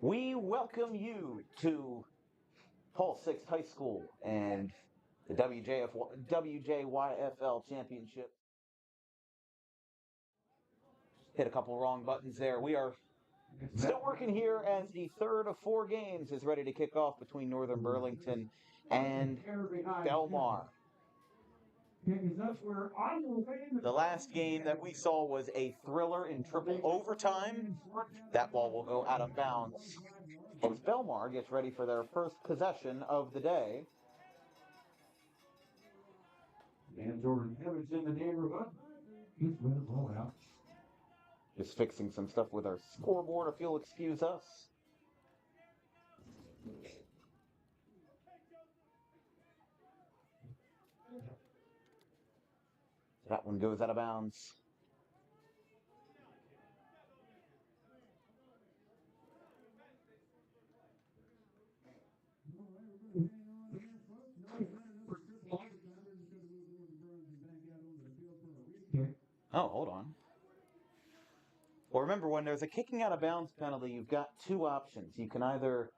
We welcome you to Paul Six High School and the WJYFL Championship. Hit a couple wrong buttons there. We are still working here as the third of four games is ready to kick off between Northern Burlington and Belmar. The last game that we saw was a thriller in triple overtime. That ball will go out of bounds as Belmar gets ready for their first possession of the day. And Jordan Evans in the neighborhood. He's going to blow out. Just fixing some stuff with our scoreboard, if you'll excuse us. That one goes out of bounds. Oh, hold on. Well, remember, when there's a kicking out of bounds penalty, you've got two options. You can either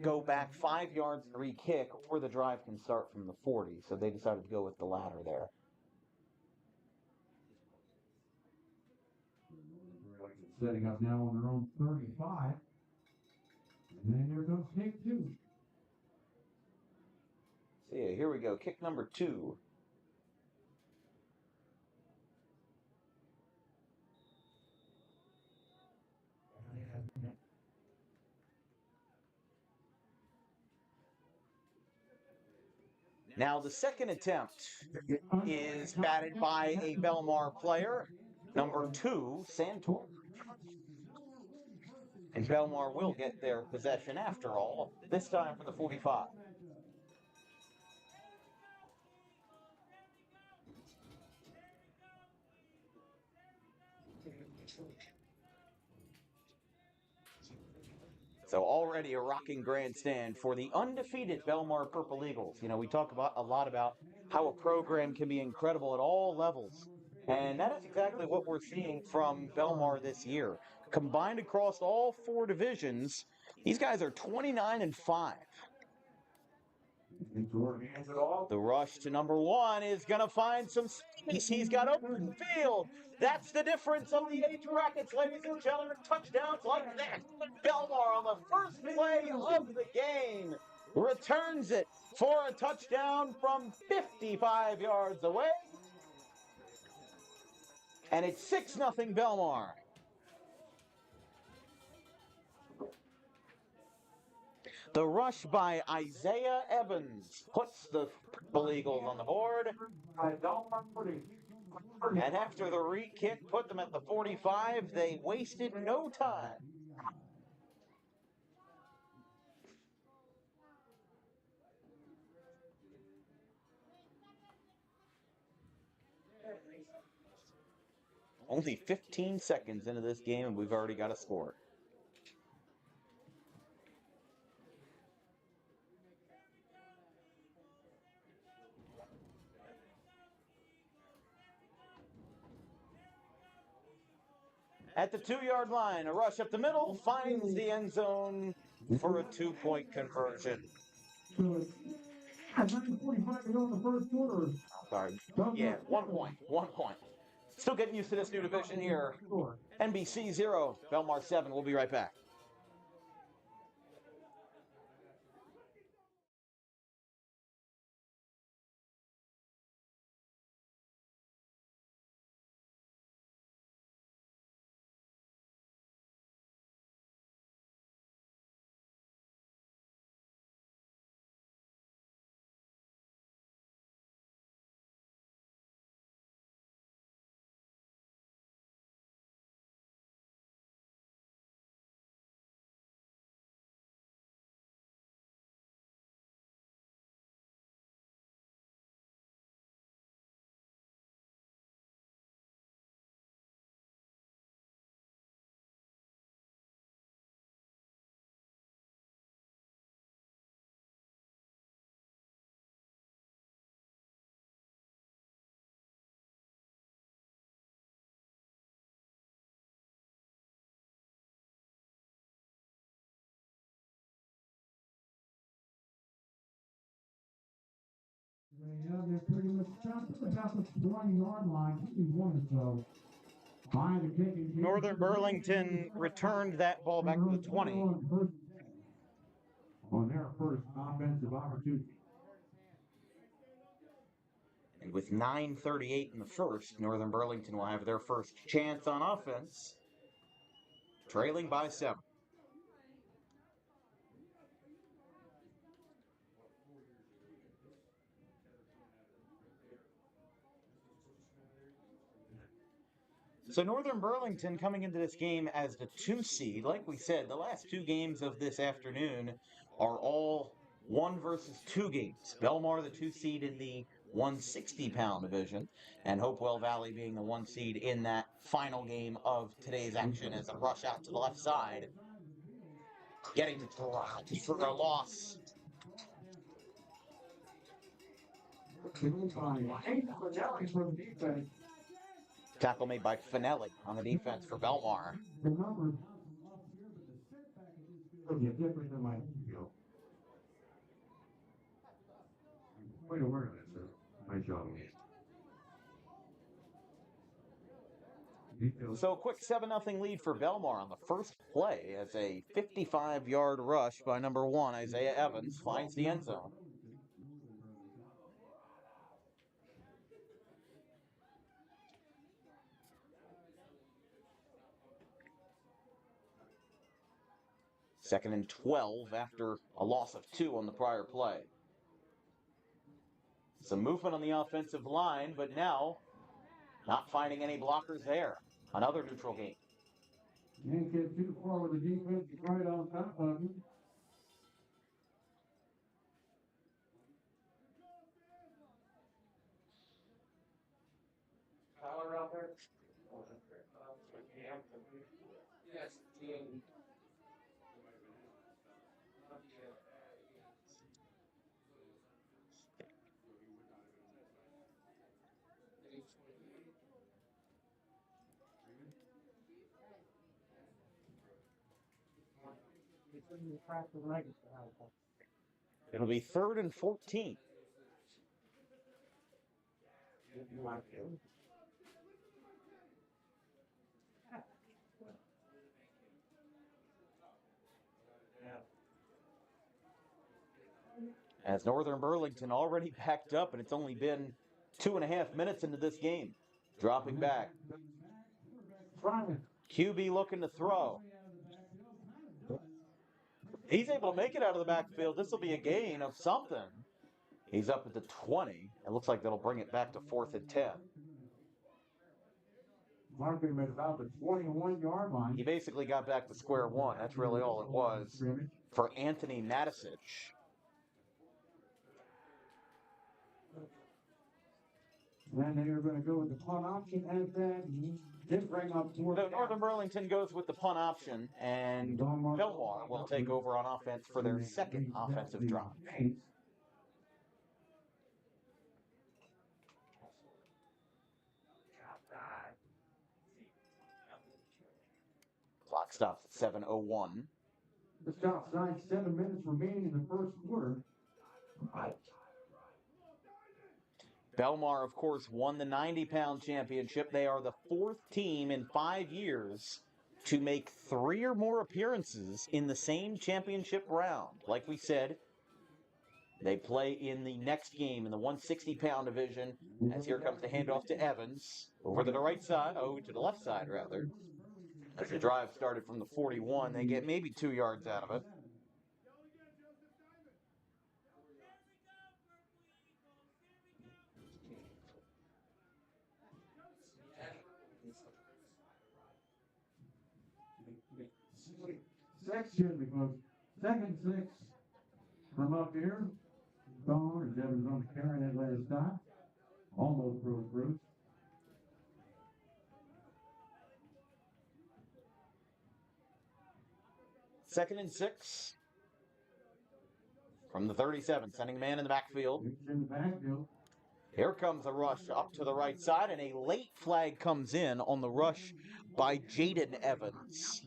go back 5 yards and re-kick, or the drive can start from the 40. So they decided to go with the latter there. Setting up now on their own 35. And then there goes kick two. See, here we go. Kick number 2. Now, the second attempt is batted by a Belmar player, number 2, Santor. And Belmar will get their possession after all, this time for the 45. So already a rocking grandstand for the undefeated Belmar Purple Eagles. You know, we talk a lot about how a program can be incredible at all levels. And that is exactly what we're seeing from Belmar this year. Combined across all 4 divisions, these guys are 29-5. The rush to number 1 is going to find some space. He's got open field. That's the difference on the age brackets, ladies and gentlemen. Touchdowns like that. Belmar on the first play of the game returns it for a touchdown from 55 yards away. And it's 6-0 Belmar. The rush by Isaiah Evans puts the Purple Eagles on the board. And after the re-kick put them at the 45, they wasted no time. Only 15 seconds into this game, and we've already got a score. At the 2-yard line, a rush up the middle finds the end zone for a 2-point conversion. Sorry. Yeah, 1 point. 1 point. Still getting used to this new division here. NBC 0, Belmar 7. We'll be right back. Yeah, they're pretty much stopped at about the 20-yard line. He's one so. Northern Burlington returned that ball back to the 20. On their first offensive opportunity. And with 9:38 in the first, Northern Burlington will have their first chance on offense, trailing by 7. So Northern Burlington coming into this game as the 2 seed. Like we said, the last 2 games of this afternoon are all 1 versus 2 games. Belmar, the 2 seed in the 160-pound division, and Hopewell Valley being the 1 seed in that final game of today's action as a rush out to the left side. Getting dropped for a loss. Tackle made by Finelli on the defense for Belmar. Wait a minute, sir. Nice job. So a quick 7-0 lead for Belmar on the first play as a 55-yard rush by number 1, Isaiah Evans, finds the end zone. Second and 12 after a loss of 2 on the prior play. Some movement on the offensive line, but now not finding any blockers there. Another neutral gain. Can't get too far with the defense right on top of him. Power out there? Yes. It'll be 3rd and 14. As Northern Burlington already packed up, and it's only been 2.5 minutes into this game. Dropping back. QB looking to throw. He's able to make it out of the backfield. This will be a gain of something. He's up at the 20. It looks like that'll bring it back to 4th and 10. Marking him at about the 21-yard line. He basically got back to square one. That's really all it was for Anthony Matisich. Then they are going to go with the punt option as that. Did bring up So Northern Burlington goes with the punt option, and Belmar will take over on offense for their second offensive drive. Clock stops at 7:01. The stop sign, 7 minutes remaining in the first quarter. Belmar, of course, won the 90-pound championship. They are the 4th team in 5 years to make 3 or more appearances in the same championship round. Like we said, they play in the next game in the 160-pound division. As here comes the handoff to Evans. Over to the right side, to the left side, rather. As the drive started from the 41, they get maybe 2 yards out of it. Because 2nd 6 from up here. Belmar is Evans on the carry that last stop. Almost broke Bruce. Second and 6 from the 37, sending a man in the backfield. In the backfield. Here comes a rush up to the right side, and a late flag comes in on the rush by Jaden Evans.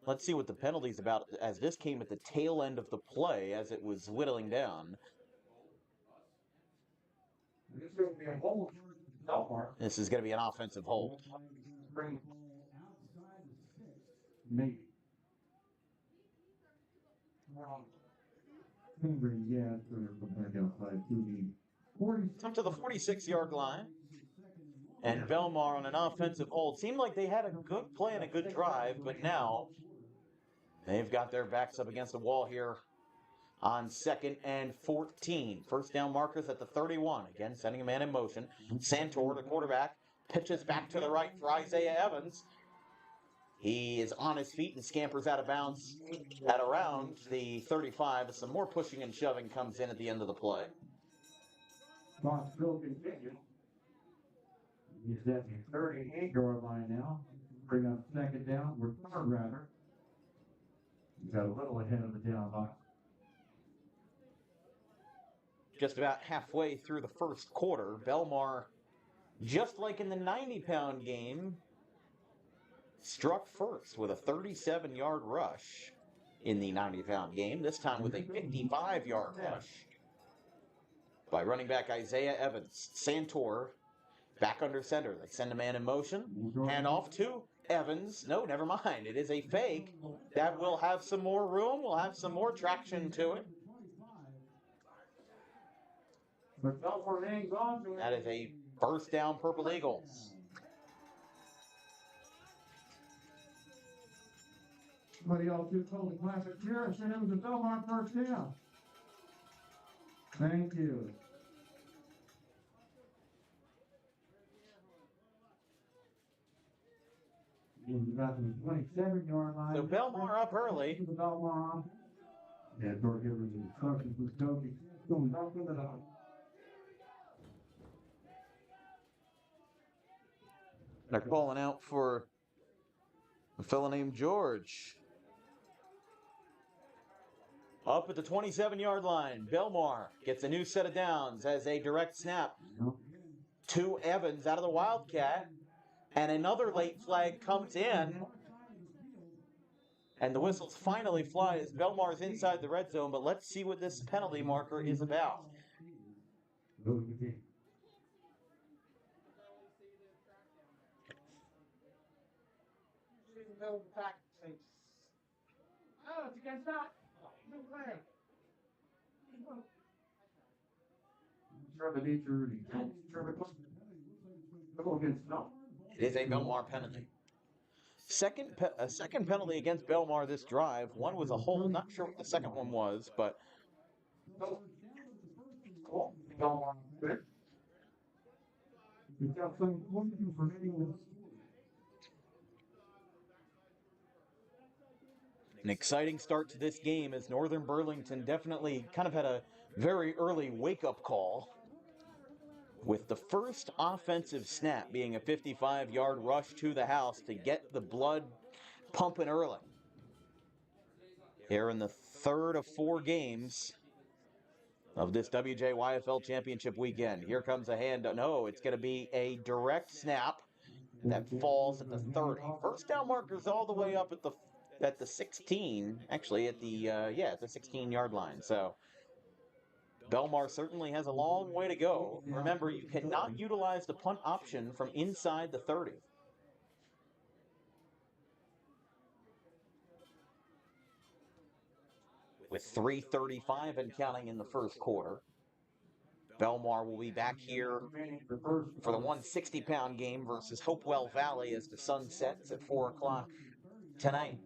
Let's see what the penalty's about, as this came at the tail end of the play as it was whittling down. This is going to be a hold. Belmar. This is going to be an offensive hold. Bring maybe. Yes, they're outside to the 40. Up to the 46-yard line. And Belmar on an offensive hold. Seemed like they had a good play and a good drive, but now they've got their backs up against the wall here on 2nd and 14. First down markers at the 31. Again, sending a man in motion. Santor, the quarterback, pitches back to the right for Isaiah Evans. He is on his feet and scampers out of bounds at around the 35. Some more pushing and shoving comes in at the end of the play. Clock still continues. He's at the 38-yard line now. Bring up 2nd down. We're third rather. He's got a little ahead of the down line. Just about halfway through the first quarter, Belmar, just like in the 90-pound game, struck first with a 37-yard rush in the 90-pound game, this time with a 55-yard rush by running back Isaiah Evans. Santor back under center. They send a man in motion. Hand off to Evans. No, never mind. It is a fake. That will have some more room. Will have some more traction to it. That is a first down, Purple Eagles. Somebody else who told the classic here, send him to Belmar first down. Thank you. About the 27-yard line. So Belmar up early. Belmar. Yeah, Dork Evers is talking to Toby. Going up with it on. They're calling out for a fellow named George. Up at the 27-yard line, Belmar gets a new set of downs as a direct snap to Evans out of the Wildcat. And another late flag comes in. And the whistles finally fly as Belmar's inside the red zone. But let's see what this penalty marker is about. Oh, it's against that. No play. It is a Belmar penalty. A second penalty against Belmar this drive. One was a hold. Not sure what the second one was, but an exciting start to this game as Northern Burlington definitely kind of had a very early wake-up call, with the first offensive snap being a 55-yard rush to the house to get the blood pumping early. Here in the third of 4 games of this WJYFL championship weekend. Here comes a hand. No, it's going to be a direct snap that falls at the 30. First down markers all the way up at the 16. Actually, at the 16-yard line. So Belmar certainly has a long way to go. Remember, you cannot utilize the punt option from inside the 30. With 3:35 and counting in the first quarter, Belmar will be back here for the 160-pound game versus Hopewell Valley as the sun sets at 4 o'clock tonight.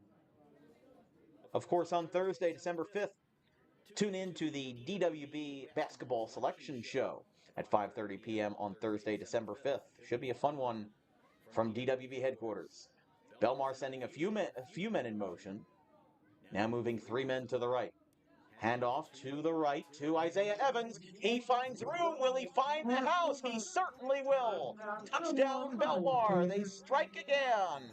Of course, on Thursday, December 5th, tune in to the DWB Basketball Selection Show at 5:30 p.m. on Thursday, December 5th. Should be a fun one from DWB headquarters. Belmar sending a few men in motion. Now moving 3 men to the right. Handoff to the right to Isaiah Evans. He finds room. Will he find the house? He certainly will. Touchdown, Belmar. They strike again.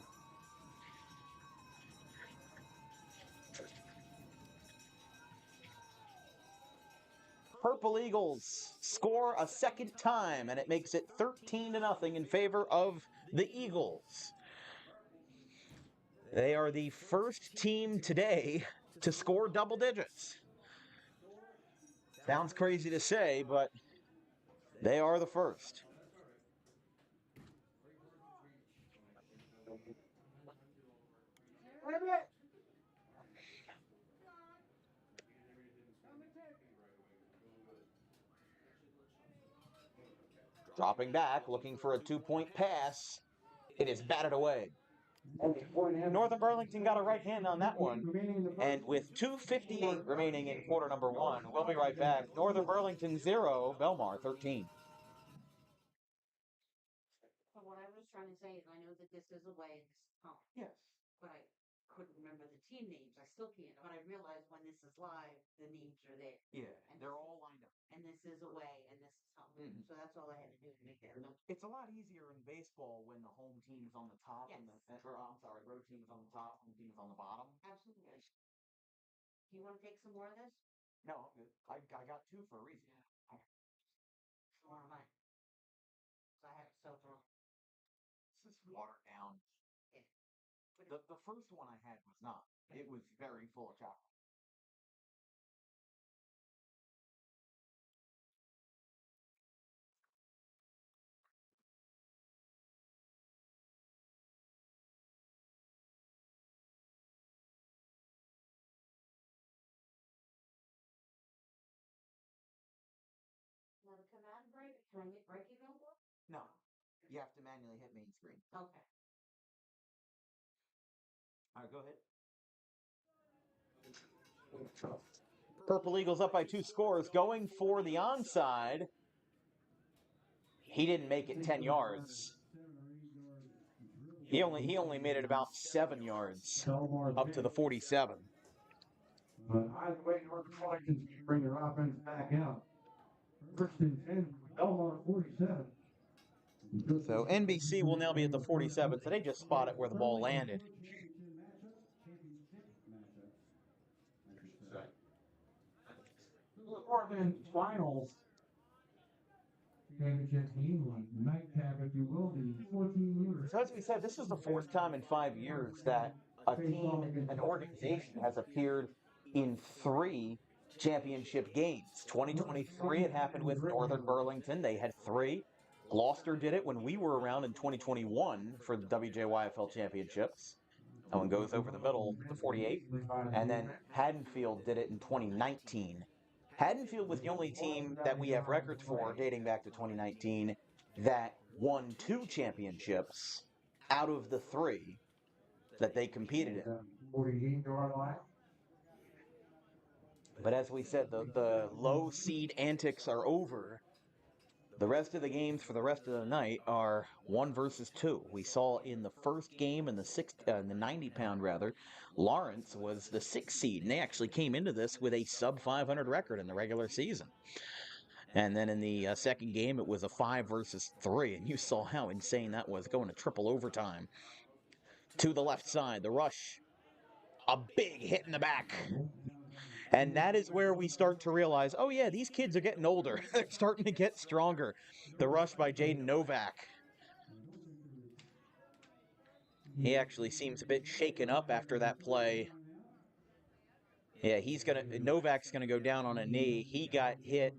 Purple Eagles score a second time, and it makes it 13-0 in favor of the Eagles. They are the first team today to score double digits. Sounds crazy to say, but They are the first. Dropping back, looking for a 2-point pass. It is batted away. Northern Burlington got a right hand on that one. And with 2:58 remaining in quarter number one, we'll be right back. Northern Burlington 0, Belmar 13. But what I was trying to say is I know that this is away and this is home, Yes. but I couldn't remember the team names. I still can't. But I realized when this is live, the names are there. Yeah, they're all lined up. And this is away and this is home. Mhm. So that's all I had to do to make that note. It's a lot easier in baseball when the home team is on the top and Yes. road team is on the top, home team is on the bottom. Absolutely. Do you want to take some more of this? No, I'm good. I got two for a reason. Some more of mine. So I have it so wrong. This is watered down. Yeah. The first one I had was not. It was very full of chocolate. Now the command break, can I get break available? No, you have to manually hit main screen. Okay. All right, go ahead. Purple Eagles up by 2 scores, going for the onside. He didn't make it 10 yards. He only made it about 7 yards up to the 47. But either way, Northern Burlington can bring their offense back out. First and 10, Belmar 47. So NBC will now be at the 47, so they just spot it where the ball landed. Northern finals. Championship team, nightcap, if you will, the 14 years. So as we said, this is the 4th time in 5 years that a team, an organization has appeared in 3 championship games. 2023, it happened with Northern Burlington. They had 3. Gloucester did it when we were around in 2021 for the WJYFL championships. That one goes over the middle, the 48. And then Haddonfield did it in 2019. Haddonfield was the only team that we have records for dating back to 2019 that won 2 championships out of the 3 that they competed in. 48-yard line. But as we said, the low seed antics are over. The rest of the games for the rest of the night are 1 versus 2. We saw in the first game in the 90-pound rather, Lawrence was the 6th seed, and they actually came into this with a sub-500 record in the regular season. And then in the second game, it was a 5 versus 3, and you saw how insane that was, going to triple overtime. To the left side, the rush, a big hit in the back. And that is where we start to realize, oh yeah, these kids are getting older. They're starting to get stronger. The rush by Jaden Novak. He actually seems a bit shaken up after that play. Yeah, Novak's gonna go down on a knee. He got hit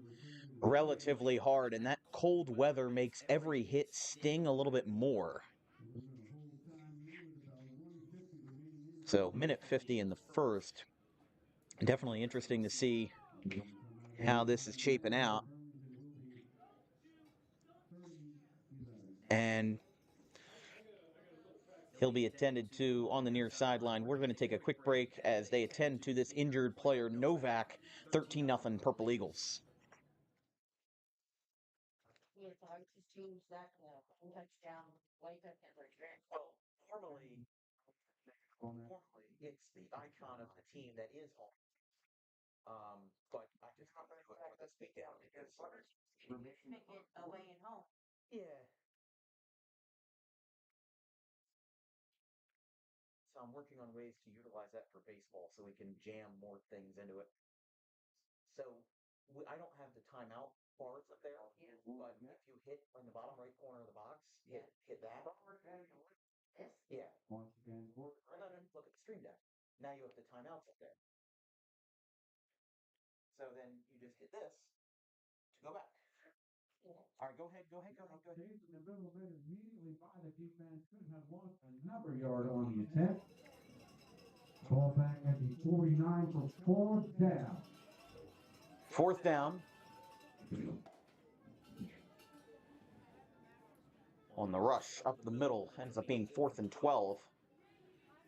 relatively hard, and that cold weather makes every hit sting a little bit more. So, minute 50 in the first. Definitely interesting to see how this is shaping out. And he'll be attended to on the near sideline. We're going to take a quick break as they attend to this injured player, Novak. 13-0 Purple Eagles. Yeah, so I just changed that touchdown way back at the Well, normally it's the icon of the team that is on. But I just want to put this big down because make it away and home. yeah. So I'm working on ways to utilize that for baseball so we can jam more things into it. So I don't have the timeout bars up there, Yeah. but if you hit on the bottom right corner of the box, hit that. This? Yeah. Once again, Look at the stream deck. Now you have the timeouts up there. So then you just hit this to go back. Yeah. All right, go ahead. Chase in the middle of it immediately by the defense. Could have lost another yard on the attack. Ball back at the 49 for fourth down. Fourth down. On the rush up the middle, ends up being 4th and 12.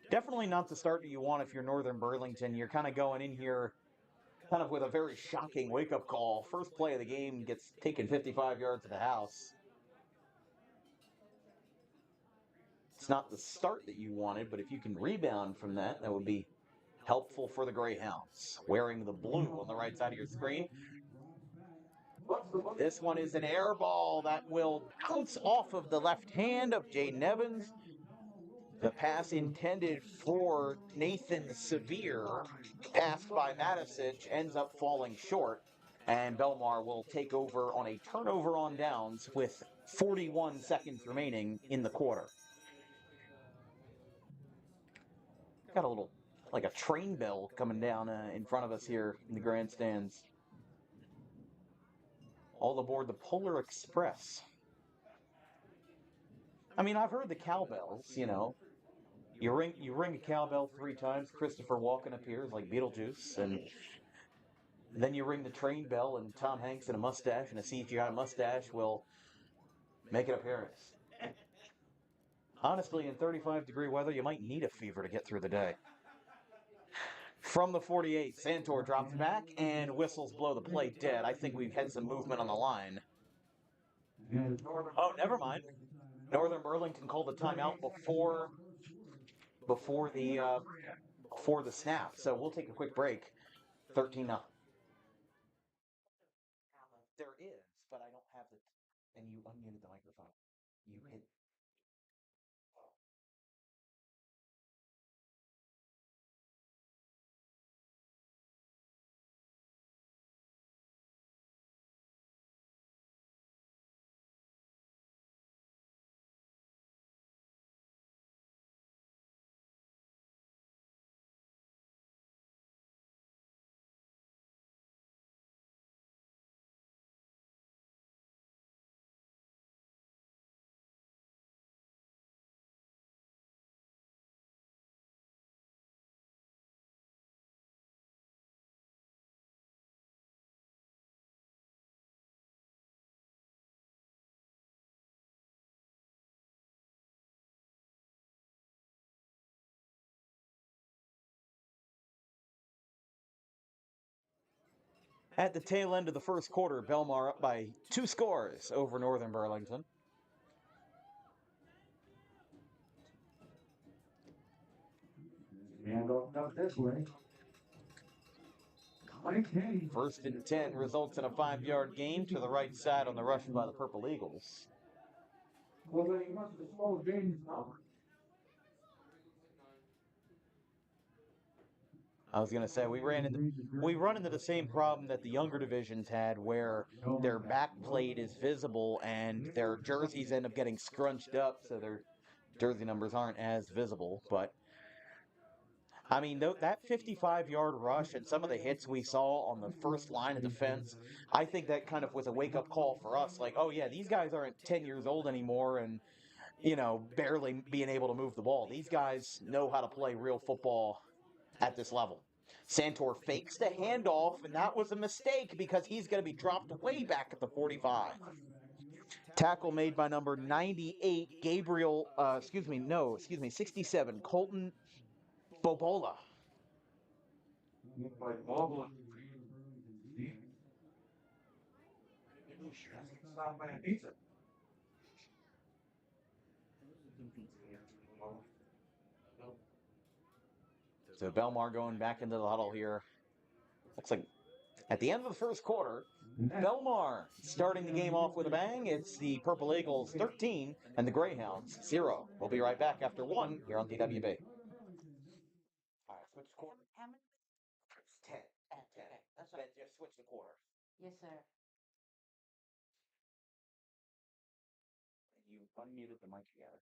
Definitely not the start that you want if you're Northern Burlington. You're kind of going in here kind of with a very shocking wake-up call. First play of the game gets taken 55 yards to the house. It's not the start that you wanted, but if you can rebound from that, that would be helpful for the Greyhounds. Wearing the blue on the right side of your screen. This one is an air ball that will bounce off of the left hand of Jaden Evans. The pass intended for Nathan Severe, passed by Matisich, ends up falling short. And Belmar will take over on a turnover on downs with 41 seconds remaining in the quarter. Got a little, like a train bell coming down in front of us here in the grandstands. All aboard the Polar Express. I mean, I've heard the cowbells, you know. You ring a cowbell 3 times, Christopher Walken appears like Beetlejuice, and then you ring the train bell, and Tom Hanks in a mustache and a CGI mustache will make an appearance. Honestly, in 35-degree weather, you might need a fever to get through the day. From the 48, Santor drops back, and whistles blow the play dead. I think we've had some movement on the line. Oh, never mind. Northern Burlington called the timeout before the snap, so we'll take a quick break. 13-0. There is, but I don't have it. And you unmuted the microphone. You hit. At the tail end of the first quarter, Belmar up by 2 scores over Northern Burlington. And up this way. First and 10 results in a 5-yard gain to the right side on the rush by the Purple Eagles. Well, then he must have slowed James down. I was going to say, we run into the same problem that the younger divisions had, where their back plate is visible and their jerseys end up getting scrunched up, so their jersey numbers aren't as visible. But I mean, that 55-yard rush and some of the hits we saw on the first line of defense, I think that kind of was a wake-up call for us. Like, oh yeah, these guys aren't 10 years old anymore and, you know, barely being able to move the ball. These guys know how to play real football at this level. Santor fakes the handoff, and that was a mistake because he's going to be dropped way back at the 45. Tackle made by number 98, 67, Colton Bobola. So Belmar going back into the huddle here. Looks like at the end of the first quarter, Belmar starting the game off with a bang. It's the Purple Eagles 13 and the Greyhounds 0. We'll be right back after 1 here on DWB. All right, switch quarter. How many? 10. 10. That's right. Just switch the quarter. Yes, sir. You unmuted the mic together.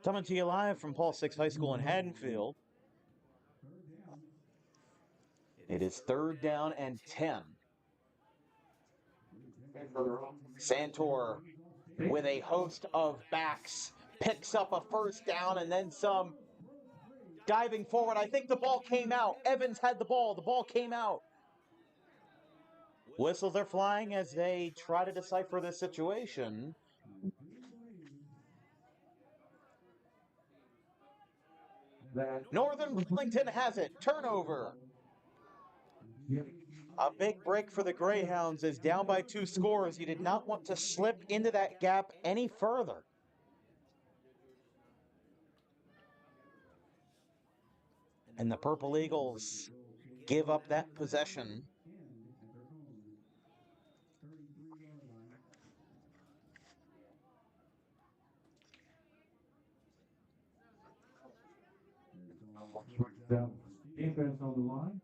Coming to you live from Paul Six High School in Haddonfield. It is 3rd down and 10. Santor, with a host of backs, picks up a 1st down and then some, diving forward. I think the ball came out. Evans had the ball. The ball came out. Whistles are flying as they try to decipher this situation. Northern Burlington has it. Turnover. A big break for the Greyhounds is down by 2 scores. You did not want to slip into that gap any further. And the Purple Eagles give up that possession. Defense on the line.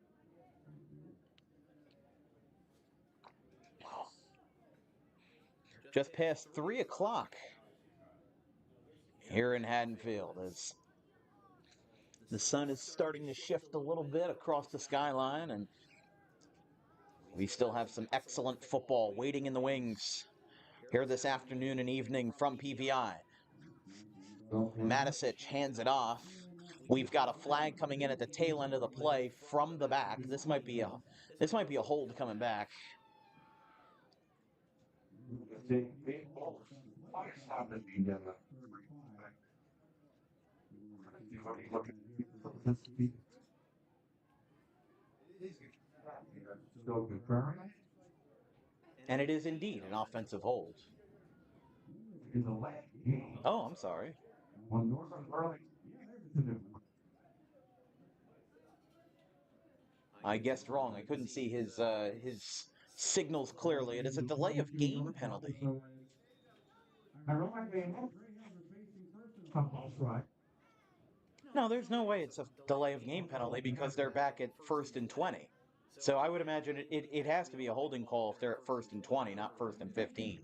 Just past 3 o'clock here in Haddonfield as the sun is starting to shift a little bit across the skyline, and we still have some excellent football waiting in the wings here this afternoon and evening from PVI. Matisic hands it off. We've got a flag coming in at the tail end of the play from the back. This might be a hold coming back. And it is indeed an offensive hold. Oh, I'm sorry. I guessed wrong. I couldn't see his signals clearly. It is a delay of game penalty. No, there's no way it's a delay of game penalty because they're back at 1st and 20. So I would imagine it has to be a holding call if they're at 1st and 20, not 1st and 15.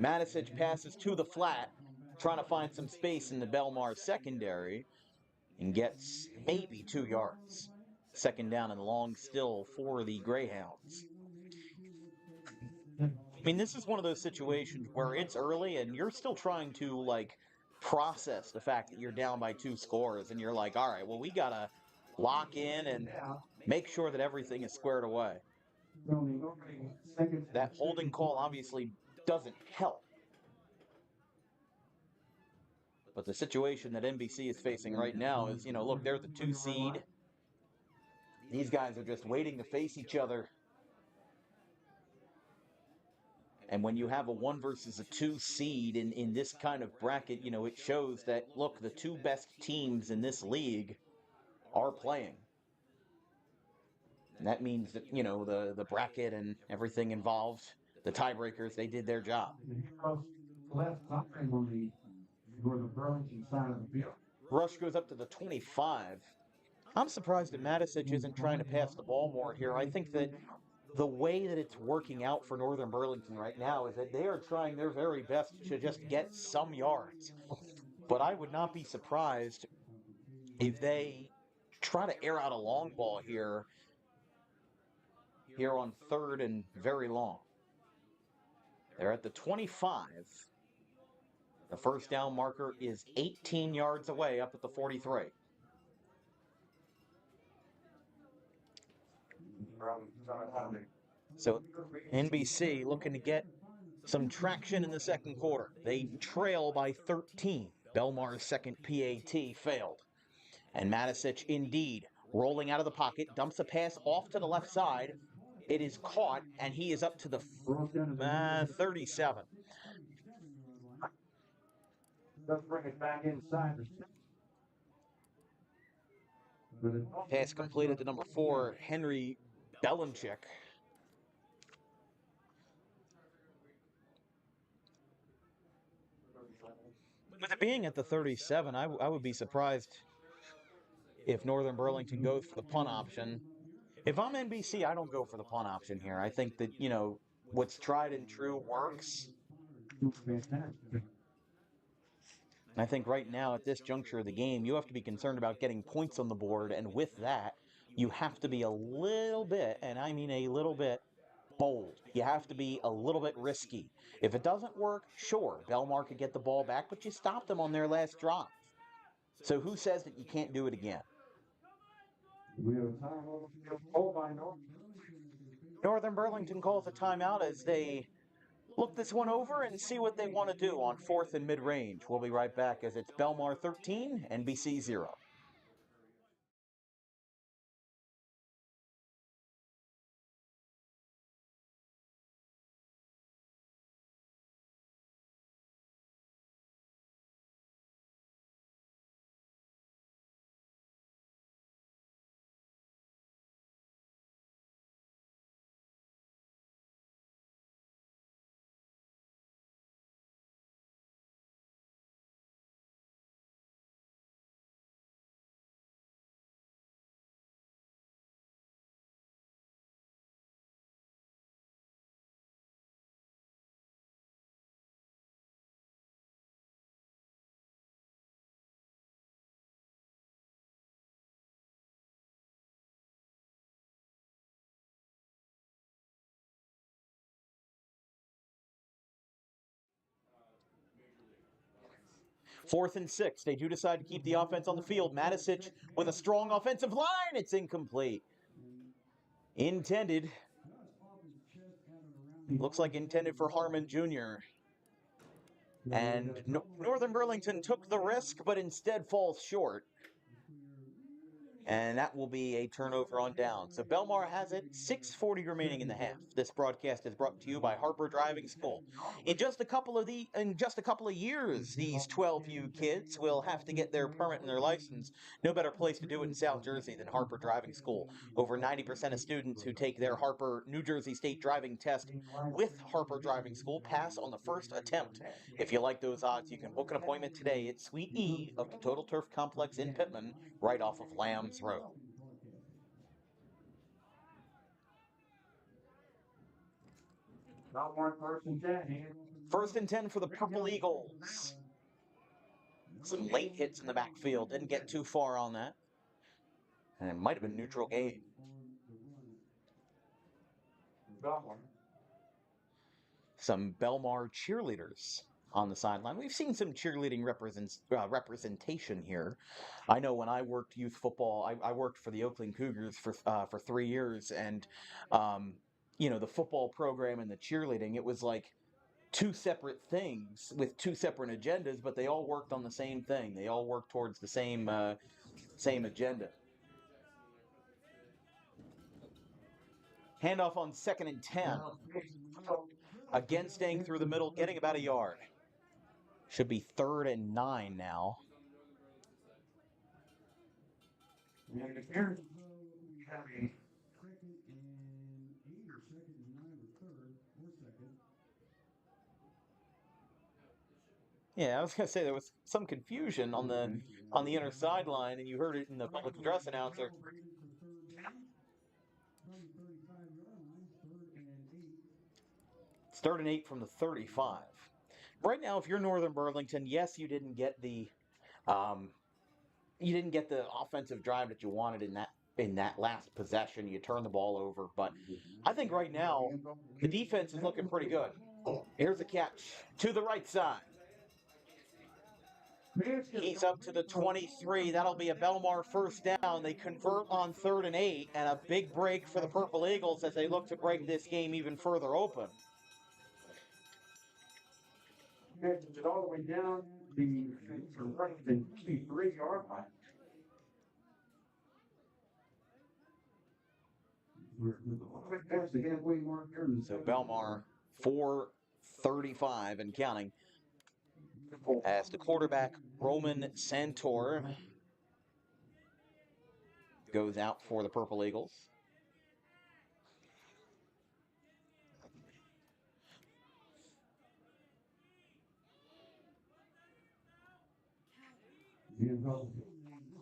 Matisic passes to the flat, trying to find some space in the Belmar secondary, and gets maybe 2 yards. 2nd down and long still for the Greyhounds. I mean, this is one of those situations where it's early and you're still trying to, like, process the fact that you're down by 2 scores, and you're like, all right, well, we got to lock in and make sure that everything is squared away. That holding call obviously doesn't help. But the situation that NBC is facing right now is, look, they're the 2 seed. These guys are just waiting to face each other. And when you have a 1 versus a 2 seed in this kind of bracket, it shows that, look, the 2 best teams in this league are playing. And that means that, the bracket and everything involved, the tiebreakers, they did their job. Rush goes up to the 25. I'm surprised that Matisic isn't trying to pass the ball more here. I think that the way that it's working out for Northern Burlington right now is that they are trying their very best to just get some yards. But I would not be surprised if they try to air out a long ball here on 3rd and very long. They're at the 25. The 1st down marker is 18 yards away up at the 43. So NBC looking to get some traction in the 2nd quarter. They trail by 13. Belmar's 2nd PAT failed. And Matisic indeed rolling out of the pocket, dumps a pass off to the left side. It is caught, and he is up to the 37. Let's bring it back inside. Pass completed to number 4, Henry Belenchik. With it being at the 37, I would be surprised if Northern Burlington goes for the punt option. If I'm NBC, I don't go for the punt option here. I think that, what's tried and true works. Fantastic. And I think right now, at this juncture of the game, you have to be concerned about getting points on the board. And with that, you have to be a little bit, and I mean a little bit, bold. You have to be a little bit risky. If it doesn't work, sure, Belmar could get the ball back, but you stopped them on their last drive. So who says that you can't do it again? We have a timeout. Oh, by North. Northern Burlington calls a timeout as they look this one over and see what they want to do on 4th and mid-range. We'll be right back as it's Belmar 13, NBC 0. Fourth and 6. They do decide to keep the offense on the field. Matisic with a strong offensive line. It's incomplete. Intended. Looks like intended for Harmon Jr. And Northern Burlington took the risk, but instead falls short. And that will be a turnover on down. So Belmar has it, 6:40 remaining in the half. This broadcast is brought to you by Harper Driving School. In just a couple of years, these 12U kids will have to get their permit and their license. No better place to do it in South Jersey than Harper Driving School. Over 90% of students who take their Harper New Jersey State driving test with Harper Driving School pass on the first attempt. If you like those odds, you can book an appointment today at Suite E of the Total Turf Complex in Pittman, right off of Lambs Road. Not one person 10. First and 10 for the Purple Eagles. Some late hits in the backfield. Didn't get too far on that. And it might have been neutral game. Some Belmar cheerleaders on the sideline. We've seen some cheerleading representation here. I know when I worked youth football, I worked for the Oakland Cougars for 3 years, and the football program and the cheerleading, it was like two separate things with two separate agendas, but they all worked on the same thing. They all worked towards the same agenda. Handoff on 2nd and 10. Again, staying through the middle, getting about a yard. Should be 3rd and 9 now. Yeah, I was gonna say there was some confusion on the inner sideline, and you heard it in the public address announcer. It's 3rd and 8 from the 35. Right now, if you're Northern Burlington, yes, you didn't get the offensive drive that you wanted in that last possession. You turned the ball over, but I think right now the defense is looking pretty good. Here's a catch to the right side. He's up to the 23. That'll be a Belmar first down. They convert on 3rd and 8, and a big break for the Purple Eagles as they look to break this game even further open. It all the way down the 3-yard line. So Belmar 4:35 and counting. As the quarterback, Roman Santor, goes out for the Purple Eagles.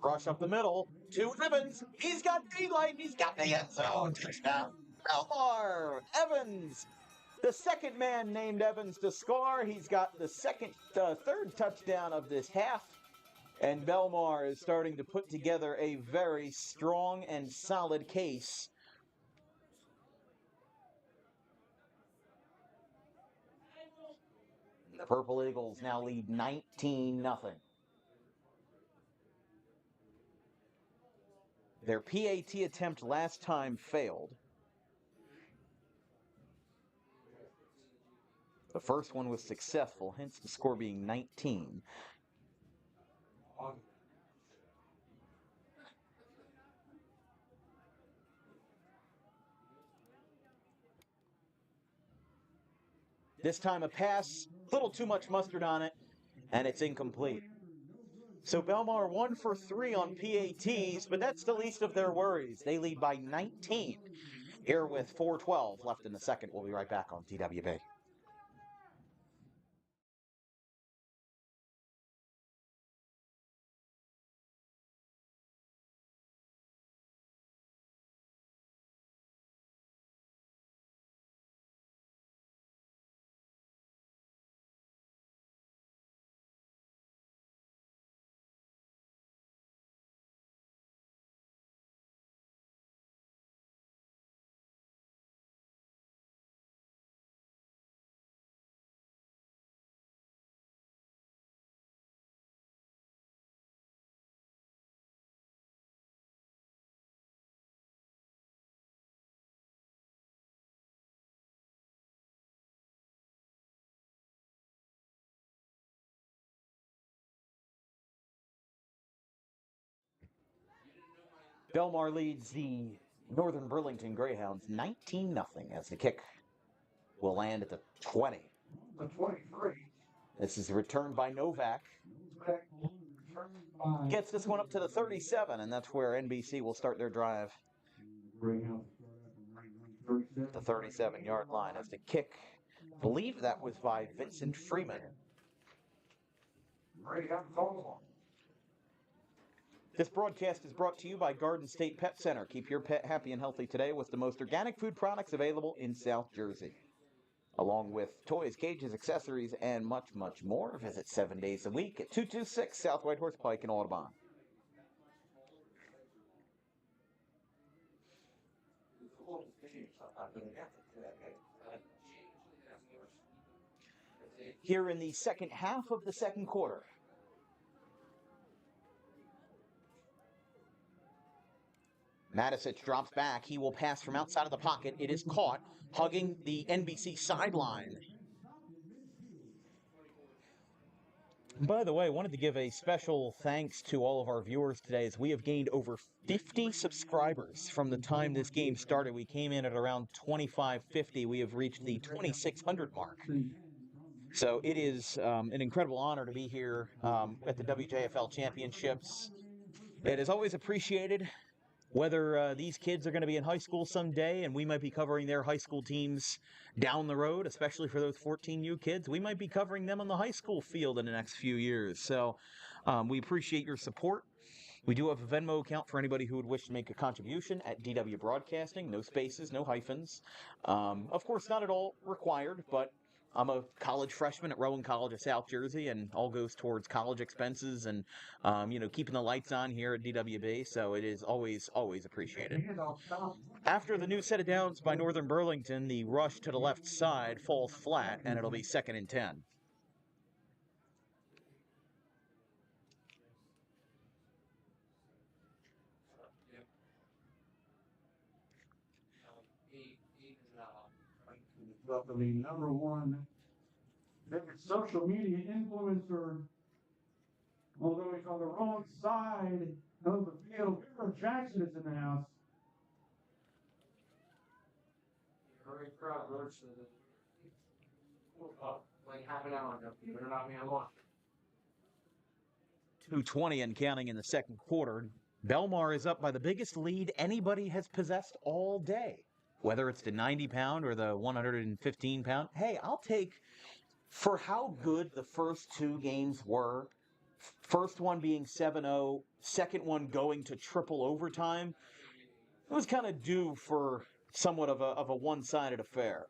Rush up the middle to Evans. He's got daylight. He's got the end zone. Touchdown. Belmar. Evans. The second man named Evans to score. He's got the third touchdown of this half. And Belmar is starting to put together a very strong and solid case. The Purple Eagles now lead 19-0. Their PAT attempt last time failed. The first one was successful, hence the score being 19. This time a pass, a little too much mustard on it, and it's incomplete. So Belmar 1 for 3 on PATs, but that's the least of their worries. They lead by 19 here with 4:12 left in the second. We'll be right back on DWB. Belmar leads the Northern Burlington Greyhounds 19-0 as the kick will land at the 20. The 23. This is returned by Novak. Gets this one up to the 37, and that's where NBC will start their drive. The 37-yard line as the kick. I believe that was by Vincent Freeman. This broadcast is brought to you by Garden State Pet Center. Keep your pet happy and healthy today with the most organic food products available in South Jersey. Along with toys, cages, accessories, and much, much more. Visit 7 days a week at 226 South White Horse Pike in Audubon. Here in the second half of the second quarter. Matisich drops back. He will pass from outside of the pocket. It is caught, hugging the NBC sideline. By the way, I wanted to give a special thanks to all of our viewers today as we have gained over 50 subscribers from the time this game started. We came in at around 2550. We have reached the 2600 mark. So it is an incredible honor to be here at the WJYFL Championships. It is always appreciated. Whether these kids are going to be in high school someday and we might be covering their high school teams down the road, especially for those 14U kids, we might be covering them on the high school field in the next few years. So we appreciate your support. We do have a Venmo account for anybody who would wish to make a contribution at DW Broadcasting. No spaces, no hyphens. Of course, not at all required, but I'm a college freshman at Rowan College of South Jersey, and all goes towards college expenses and, keeping the lights on here at DWB, so it is always, always appreciated. After the new set of downs by Northern Burlington, the rush to the left side falls flat, and it'll be 2nd and 10. The number one favorite social media influencer, although he's on the wrong side of the field. River Jackson is in the house. Very proud, Roach. Like half an hour ago. You better not be on one. 2:20 and counting in the second quarter. Belmar is up by the biggest lead anybody has possessed all day. Whether it's the 90-pound or the 115-pound, hey, I'll take, for how good the first two games were, first one being 7-0, second one going to triple overtime, it was kind of due for somewhat of a one-sided affair.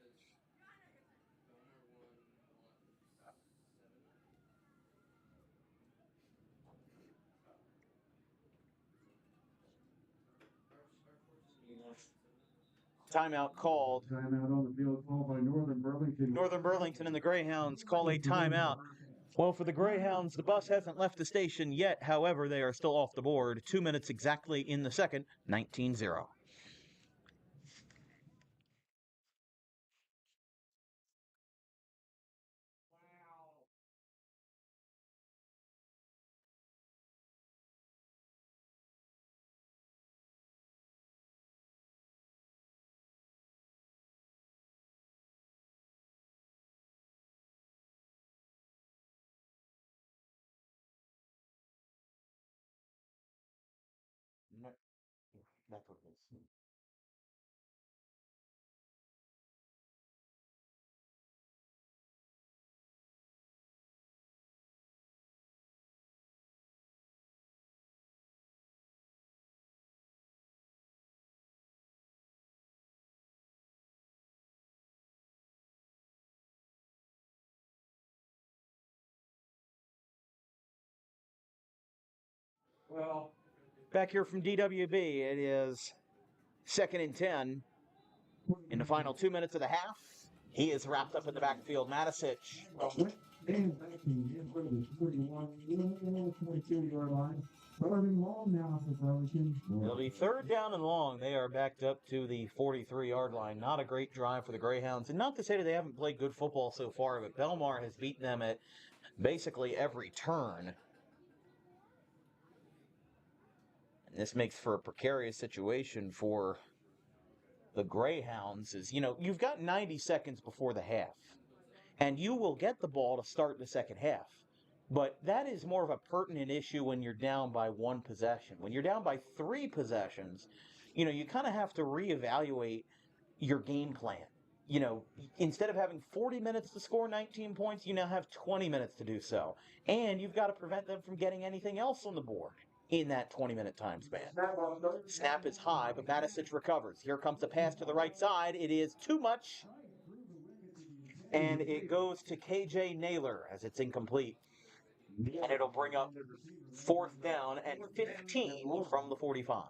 Timeout called. Timeout on the field called by Northern Burlington. Northern Burlington and the Greyhounds call a timeout. Well, for the Greyhounds, the bus hasn't left the station yet. However, they are still off the board. 2 minutes exactly in the second, 19-0. That's what it is. Well, Back here from DWB, it is 2nd and 10 in the final 2 minutes of the half. He is wrapped up in the backfield. Matisic. Dan backing in for the 41, 22-yard line. Starting long now for Burlington. It'll be 3rd down and long. They are backed up to the 43-yard line. Not a great drive for the Greyhounds. And not to say that they haven't played good football so far, but Belmar has beaten them at basically every turn. And this makes for a precarious situation for the Greyhounds. You've got 90 seconds before the half. And you will get the ball to start the second half. But that is more of a pertinent issue when you're down by 1 possession. When you're down by 3 possessions, you kind of have to reevaluate your game plan. Instead of having 40 minutes to score 19 points, you now have 20 minutes to do so. And you've got to prevent them from getting anything else on the board in that 20-minute time span. Snap is high, but Matisic recovers. Here comes a pass to the right side. It is too much. And it goes to KJ Naylor as it's incomplete. And it'll bring up 4th down and 15 from the 45.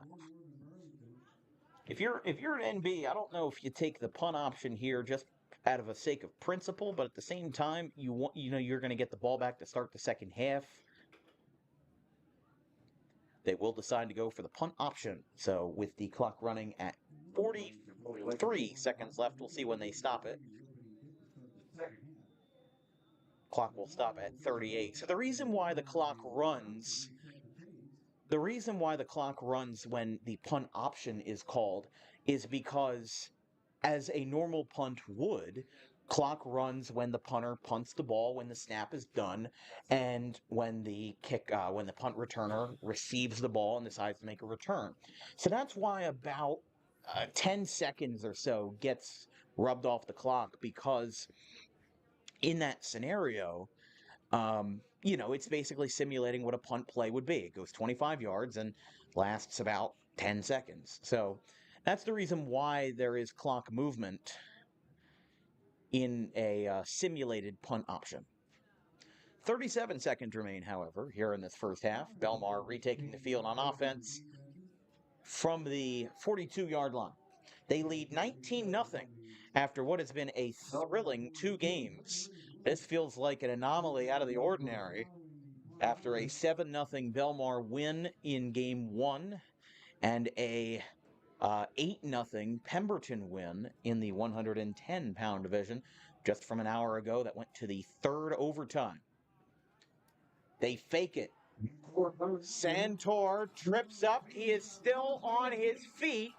If you're an NB, I don't know if you take the punt option here just out of a sake of principle, but at the same time, you're going to get the ball back to start the second half. They will decide to go for the punt option. So with the clock running at 43 seconds left, we'll see when they stop it. Clock will stop at 38. So the reason why the clock runs when the punt option is called is because, as a normal punt would, clock runs when the punter punts the ball, when the snap is done, and when the punt returner receives the ball and decides to make a return. So that's why about 10 seconds or so gets rubbed off the clock, because in that scenario, it's basically simulating what a punt play would be. It goes 25 yards and lasts about 10 seconds. So that's the reason why there is clock movement in a simulated punt option. 37 seconds remain, however, here in this first half. Belmar retaking the field on offense from the 42-yard line. They lead 19-0 after what has been a thrilling 2 games. This feels like an anomaly out of the ordinary after a 7-0 Belmar win in Game 1 and a 8-0 Pemberton win in the 110-pound division just from an hour ago that went to the 3rd overtime. They fake it. Santor trips up. He is still on his feet,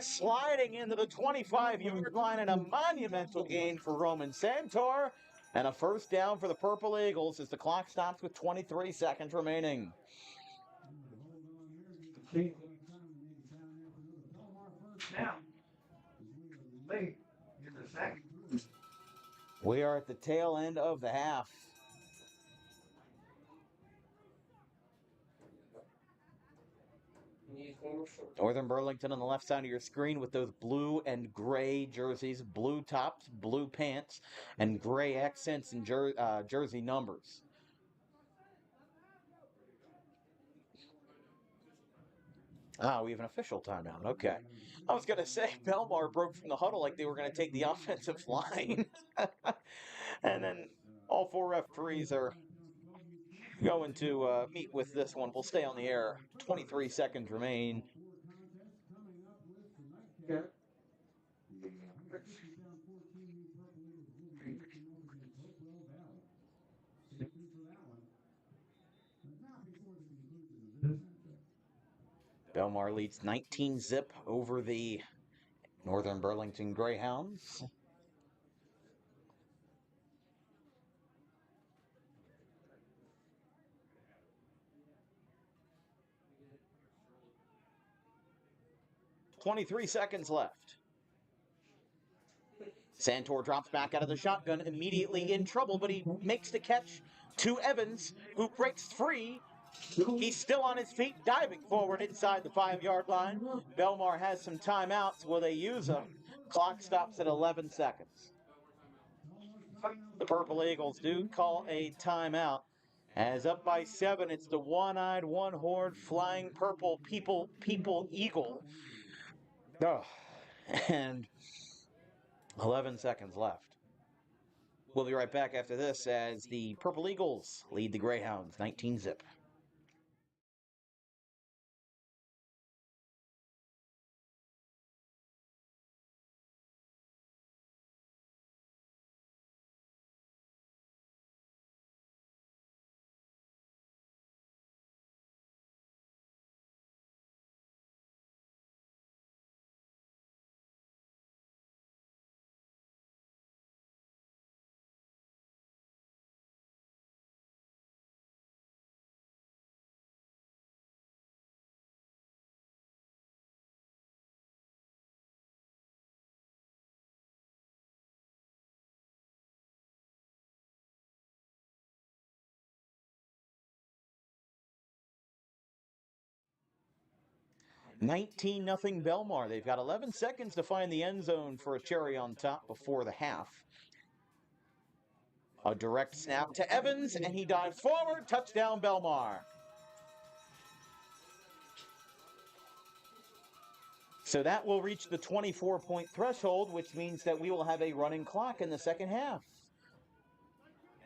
sliding into the 25-yard line, and a monumental gain for Roman Santor, and a first down for the Purple Eagles as the clock stops with 23 seconds remaining. We are at the tail end of the half. Northern Burlington on the left side of your screen with those blue and gray jerseys, blue tops, blue pants, and gray accents and jersey numbers. Ah, we have an official timeout. Okay. I was going to say, Belmar broke from the huddle like they were going to take the offensive line. And then all four referees are going to meet with this one. We'll stay on the air. 23 seconds remain. Belmar leads 19-zip over the Northern Burlington Greyhounds. .23 seconds left. Santor drops back out of the shotgun, immediately in trouble, but he makes the catch to Evans, who breaks free. He's still on his feet, diving forward inside the 5-yard line. Belmar has some timeouts. Will they use them? Clock stops at 11 seconds. The Purple Eagles do call a timeout. As up by 7, it's the one-eyed, one-horned, flying purple people eagle. Oh, and 11 seconds left. We'll be right back after this as the Purple Eagles lead the Greyhounds 19-zip. $19-0 Belmar. They've got 11 seconds to find the end zone for a cherry on top before the half. A direct snap to Evans, and he dives forward. Touchdown, Belmar. So that will reach the 24-point threshold, which means that we will have a running clock in the second half.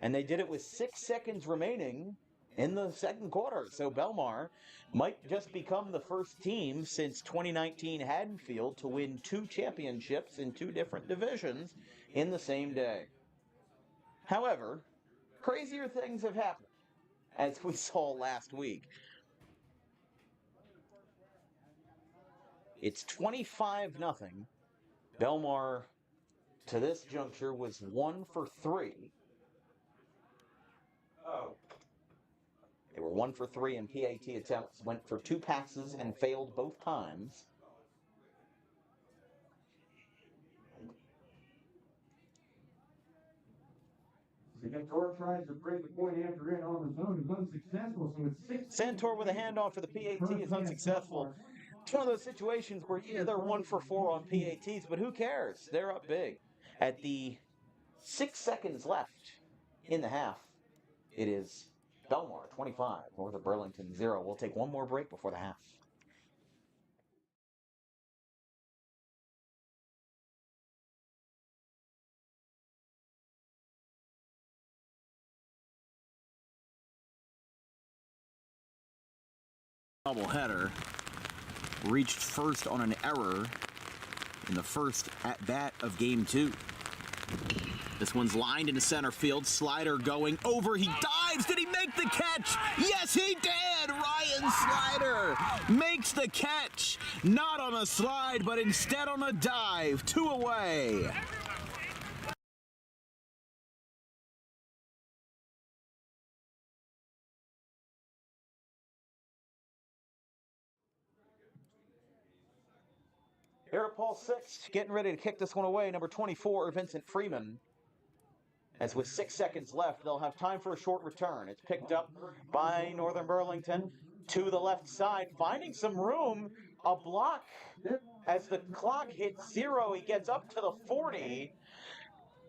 And they did it with 6 seconds remaining in the second quarter. So Belmar might just become the first team since 2019 Haddonfield to win 2 championships in 2 different divisions in the same day. However, crazier things have happened, as we saw last week. It's 25-0. Belmar, to this juncture, was 1 for 3. They were 1 for 3 in PAT attempts, went for 2 passes and failed both times. Santor tries to break the point after in on his own, is unsuccessful, so it's 6. Santor with a handoff for the PAT is unsuccessful. It's one of those situations where, yeah, they're 1 for 4 on PATs, but who cares? They're up big. At the 6 seconds left in the half, it is Belmar 25, Northern Burlington 0. We'll take one more break before the half. Doubleheader reached first on an error in the first at-bat of Game 2. This one's lined into center field. Slider going over. He dives. Did he make the catch? Yes, he did. Ryan Slider makes the catch. Not on a slide, but instead on a dive. 2 away. Here at Paul 6, getting ready to kick this one away, number 24, Vincent Freeman. As with 6 seconds left, they'll have time for a short return. It's picked up by Northern Burlington to the left side, finding some room, a block. As the clock hits 0, he gets up to the 40.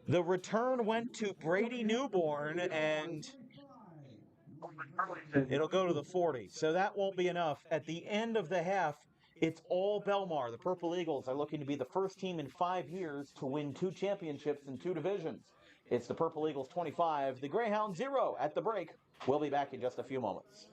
The return went to Brady Newborn, and it'll go to the 40. So that won't be enough. At the end of the half, It's all Belmar. The Purple Eagles are looking to be the first team in 5 years to win 2 championships in 2 divisions. It's the Purple Eagles 25, the Greyhounds 0 at the break. We'll be back in just a few moments.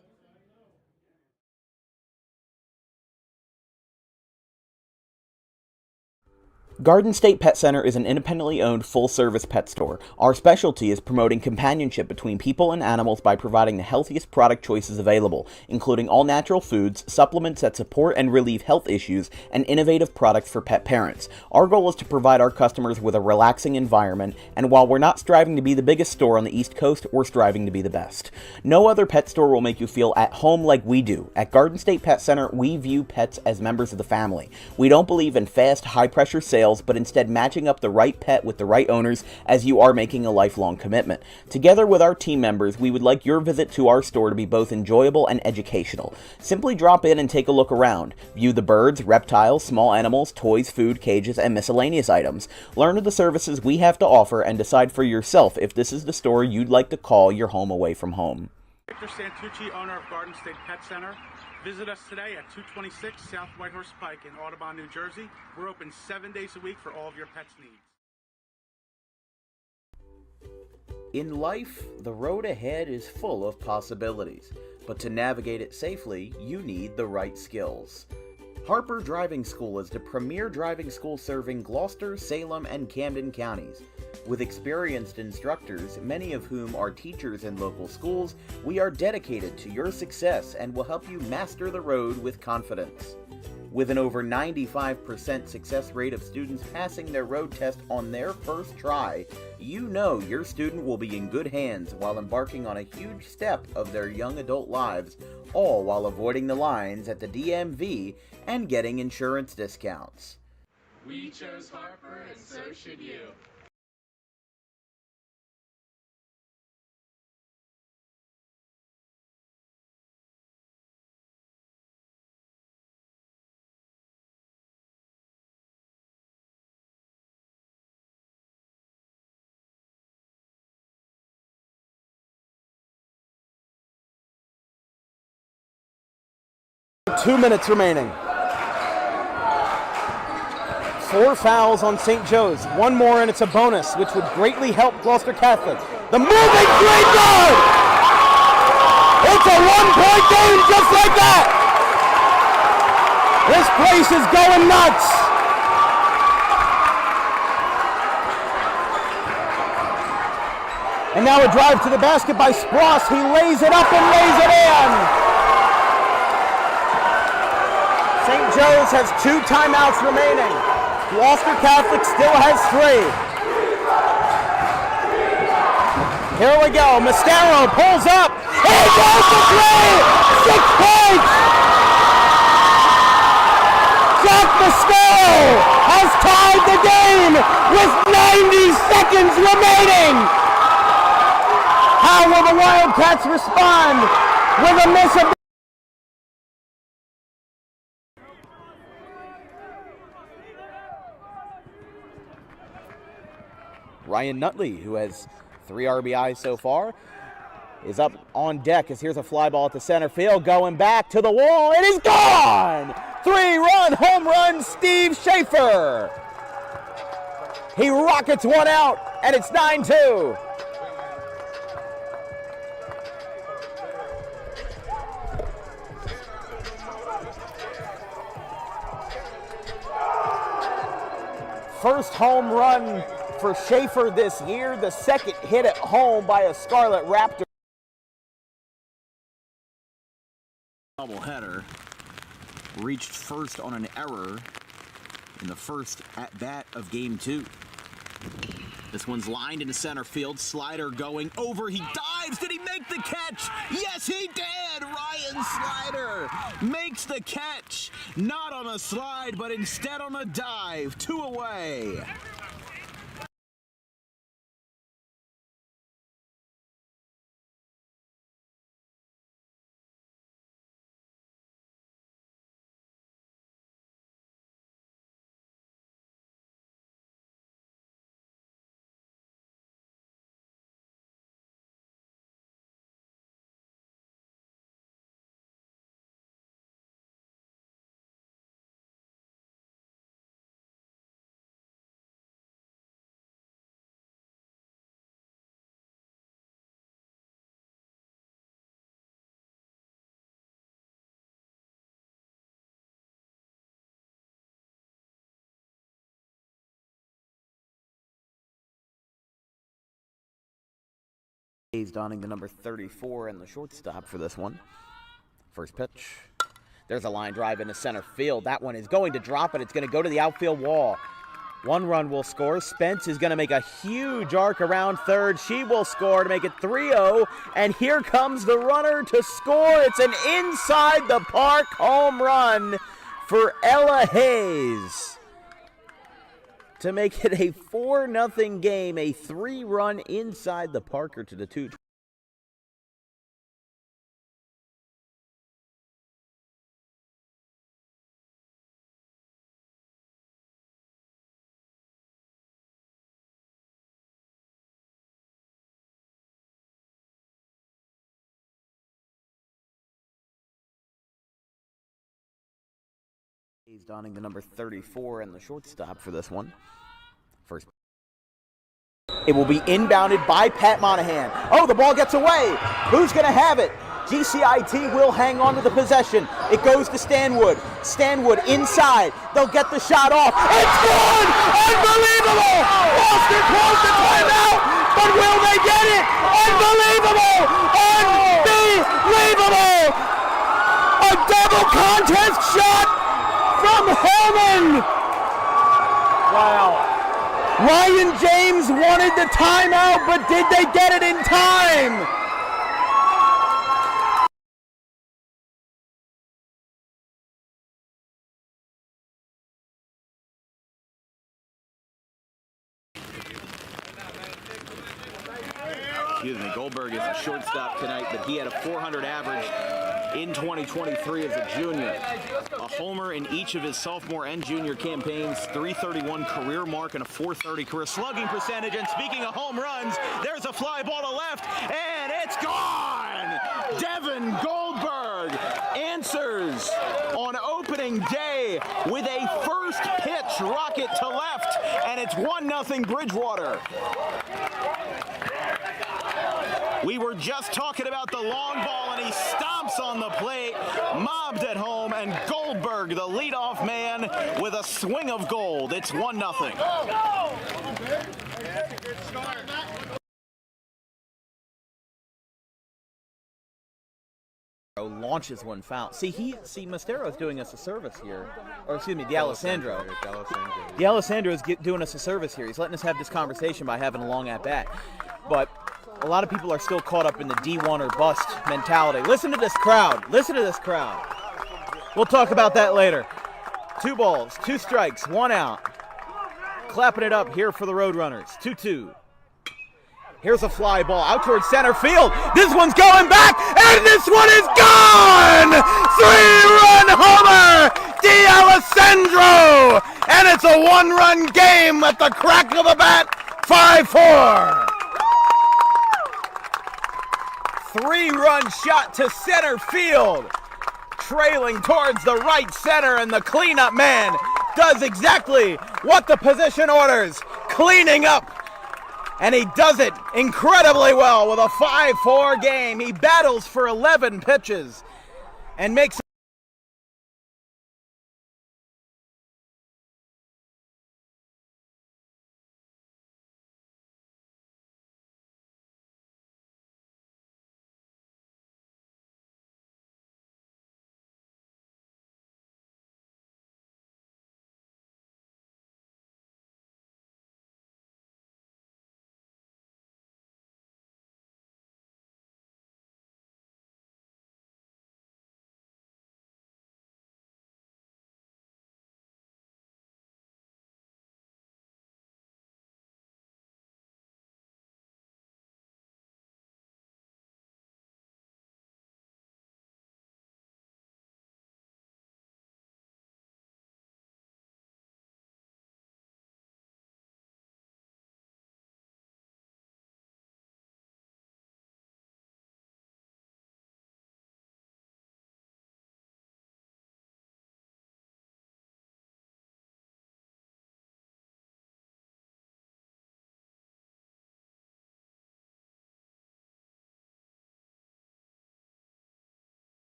Garden State Pet Center is an independently owned full-service pet store. Our specialty is promoting companionship between people and animals by providing the healthiest product choices available, including all-natural foods, supplements that support and relieve health issues, and innovative products for pet parents. Our goal is to provide our customers with a relaxing environment, and while we're not striving to be the biggest store on the East Coast, we're striving to be the best. No other pet store will make you feel at home like we do. At Garden State Pet Center, we view pets as members of the family. We don't believe in fast, high-pressure sales, but instead matching up the right pet with the right owners, as you are making a lifelong commitment. Together with our team members, we would like your visit to our store to be both enjoyable and educational. Simply drop in and take a look around. View the birds, reptiles, small animals, toys, food, cages, and miscellaneous items. Learn of the services we have to offer and decide for yourself if this is the store you'd like to call your home away from home. Victor Santucci, owner of Garden State Pet Center. Visit us today at 226 South Whitehorse Pike in Audubon, New Jersey. We're open 7 days a week for all of your pets' needs. In life, the road ahead is full of possibilities, but to navigate it safely, you need the right skills. Harper Driving School is the premier driving school serving Gloucester, Salem, and Camden counties. With experienced instructors, many of whom are teachers in local schools, we are dedicated to your success and will help you master the road with confidence. With an over 95% success rate of students passing their road test on their first try, you know your student will be in good hands while embarking on a huge step of their young adult lives, all while avoiding the lines at the DMV and getting insurance discounts. We chose Harper, and so should you. Two minutes remaining. 4 fouls on St. Joe's. One more and it's a bonus, which would greatly help Gloucester Catholic. The moving three, good! It's a 1-point game just like that! This place is going nuts! And now a drive to the basket by Spross. He lays it up and lays it in! St. Joe's has 2 timeouts remaining. Gloucester Catholic still has 3. Here we go. Mascaro pulls up. He goes for 3! 6 points! Jack Mascaro has tied the game with 90 seconds remaining. How will the Wildcats respond with a miss of Ryan Nutley, who has 3 RBIs so far, is up on deck as here's a fly ball at the center field, going back to the wall. It is gone! 3-run home run, Steve Schaefer. He rockets one out, and it's 9-2. First home run for Schaefer this year, the second hit at home by a Scarlet Raptor. Doubleheader reached first on an error in the first at-bat of Game 2. This one's lined into center field. Slider going over. He dives. Did he make the catch? Yes, he did. Ryan Slider makes the catch. Not on a slide, but instead on a dive. 2 away. Donning the number 34 and the shortstop for this one. First pitch. There's a line drive into center field. That one is going to drop it. It's going to go to the outfield wall. 1 run will score. Spence is going to make a huge arc around third. She will score to make it 3-0. And here comes the runner to score. It's an inside the park home run for Ella Hayes to make it a 4-0 game, a 3-run inside the Parker to the 2. Donning the number 34 and the shortstop for this one. First. It will be inbounded by Pat Monahan. Oh, the ball gets away. Who's going to have it? GCIT will hang on to the possession. It goes to Stanwood. Stanwood inside. They'll get the shot off. It's good! Unbelievable! Boston calls the timeout, but will they get it? Unbelievable! Unbelievable! A double contest shot from Hellman! Wow. Ryan James wanted the timeout, but did they get it in time? Excuse me, Goldberg is a shortstop tonight, but he had a 400 average in 2023 as a junior. A homer in each of his sophomore and junior campaigns, 331 career mark and a 430 career slugging percentage. And speaking of home runs, there's a fly ball to left, and it's gone! Devin Goldberg answers on opening day with a first pitch rocket to left, and it's 1-0 Bridgewater. We were just talking about the long ball, and he stomps on the plate, mobbed at home, and Goldberg, the leadoff man, with a swing of gold. It's 1-0. Launches one foul. See, Mostero's doing us a service here. Or excuse me, D'Alessandro. D'Alessandro is doing us a service here. He's letting us have this conversation by having a long at-bat. But a lot of people are still caught up in the D1 or bust mentality. Listen to this crowd. Listen to this crowd. We'll talk about that later. 2 balls, 2 strikes, 1 out. Clapping it up here for the Roadrunners. 2-2. Here's a fly ball out towards center field. This one's going back, and this one is gone! 3-run homer! D'Alessandro! And it's a 1-run game at the crack of the bat. 5-4. 3-run shot to center field. Trailing towards the right center, and the cleanup man does exactly what the position orders. Cleaning up. And he does it incredibly well with a 5-4 game. He battles for 11 pitches and makes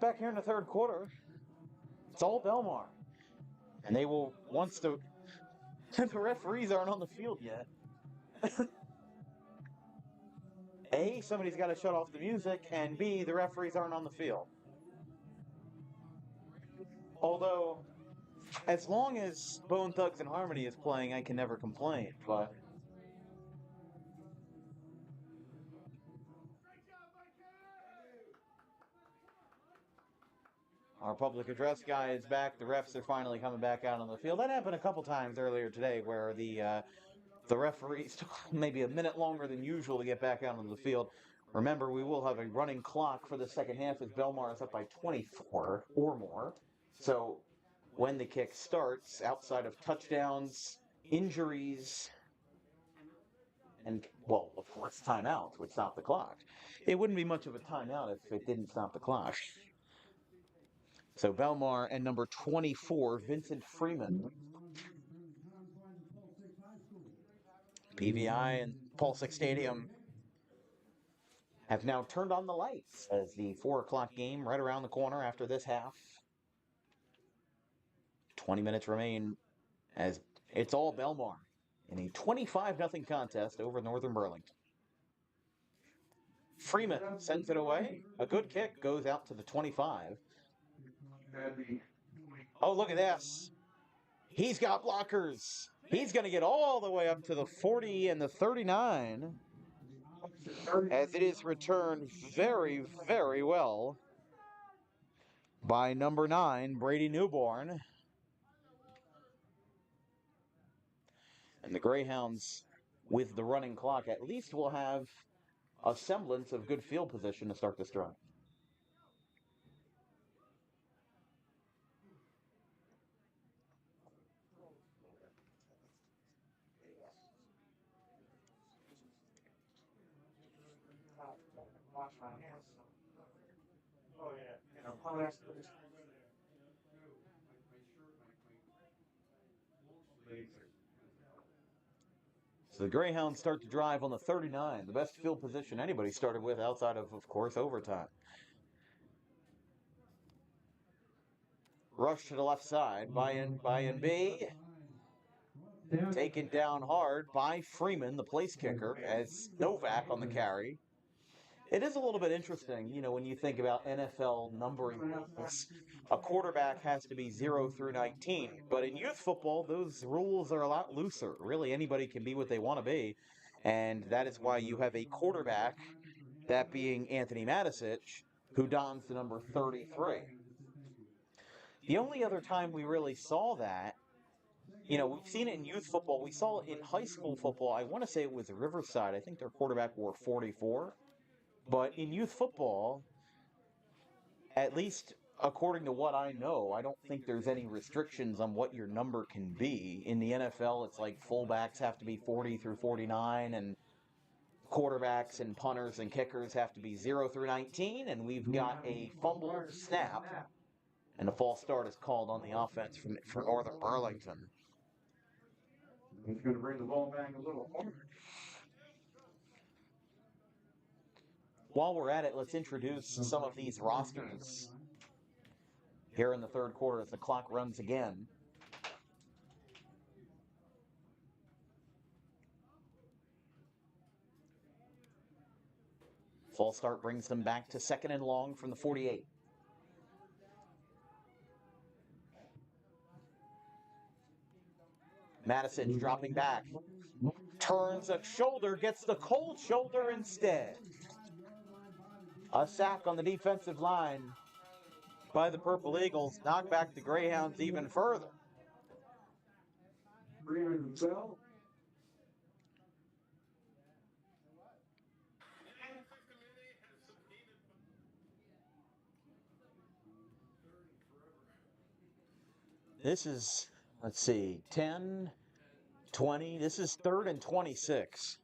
Back here in the third quarter, it's all Belmar. And they will, once the referees aren't on the field yet. A, somebody's got to shut off the music, and B, the referees aren't on the field. Although, as long as Bone Thugs and Harmony is playing, I can never complain, but... Our public address guy is back. The refs are finally coming back out on the field. That happened a couple times earlier today where the referees took maybe a minute longer than usual to get back out on the field. Remember, we will have a running clock for the second half as Belmar is up by 24 or more. So when the kick starts, outside of touchdowns, injuries, and, well, of course, timeouts would stop the clock. It wouldn't be much of a timeout if it didn't stop the clock. So Belmar and number 24, Vincent Freeman. PVI and Pulsic Stadium have now turned on the lights as the 4 o'clock game right around the corner after this half. 20 minutes remain as it's all Belmar in a 25-0 contest over Northern Burlington. Freeman sends it away. A good kick goes out to the 25. Oh, look at this. He's got blockers. He's going to get all the way up to the 40 and the 39 as it is returned very, very well by number 9, Brady Newborn. And the Greyhounds, with the running clock, at least will have a semblance of good field position to start this drive. Wash my hands. Oh yeah. You know, how else could this? So the Greyhounds start to drive on the 39, the best field position anybody started with outside of course, overtime. Rush to the left side by B. Taken down hard by Freeman, the place kicker, as Novak on the carry. It is a little bit interesting, you know, when you think about NFL numbering rules. A quarterback has to be 0 through 19. But in youth football, those rules are a lot looser. Really, anybody can be what they want to be. And that is why you have a quarterback, that being Anthony Matisich, who dons the number 33. The only other time we really saw that, you know, we've seen it in youth football. We saw it in high school football. I want to say it was Riverside. I think their quarterback wore 44. But in youth football, at least according to what I know, I don't think there's any restrictions on what your number can be. In the NFL, it's like fullbacks have to be 40 through 49, and quarterbacks and punters and kickers have to be 0 through 19, and we've got a fumble snap, and a false start is called on the offense for Northern Burlington. He's going to bring the ball back a little more. While we're at it, let's introduce some of these rosters here in the third quarter as the clock runs again. False start brings them back to 2nd and long from the 48. Madison dropping back. Turns a shoulder, gets the cold shoulder instead. A sack on the defensive line by the Purple Eagles. Knock back the Greyhounds even further. This is, let's see, 10, 20. This is 3rd and 26.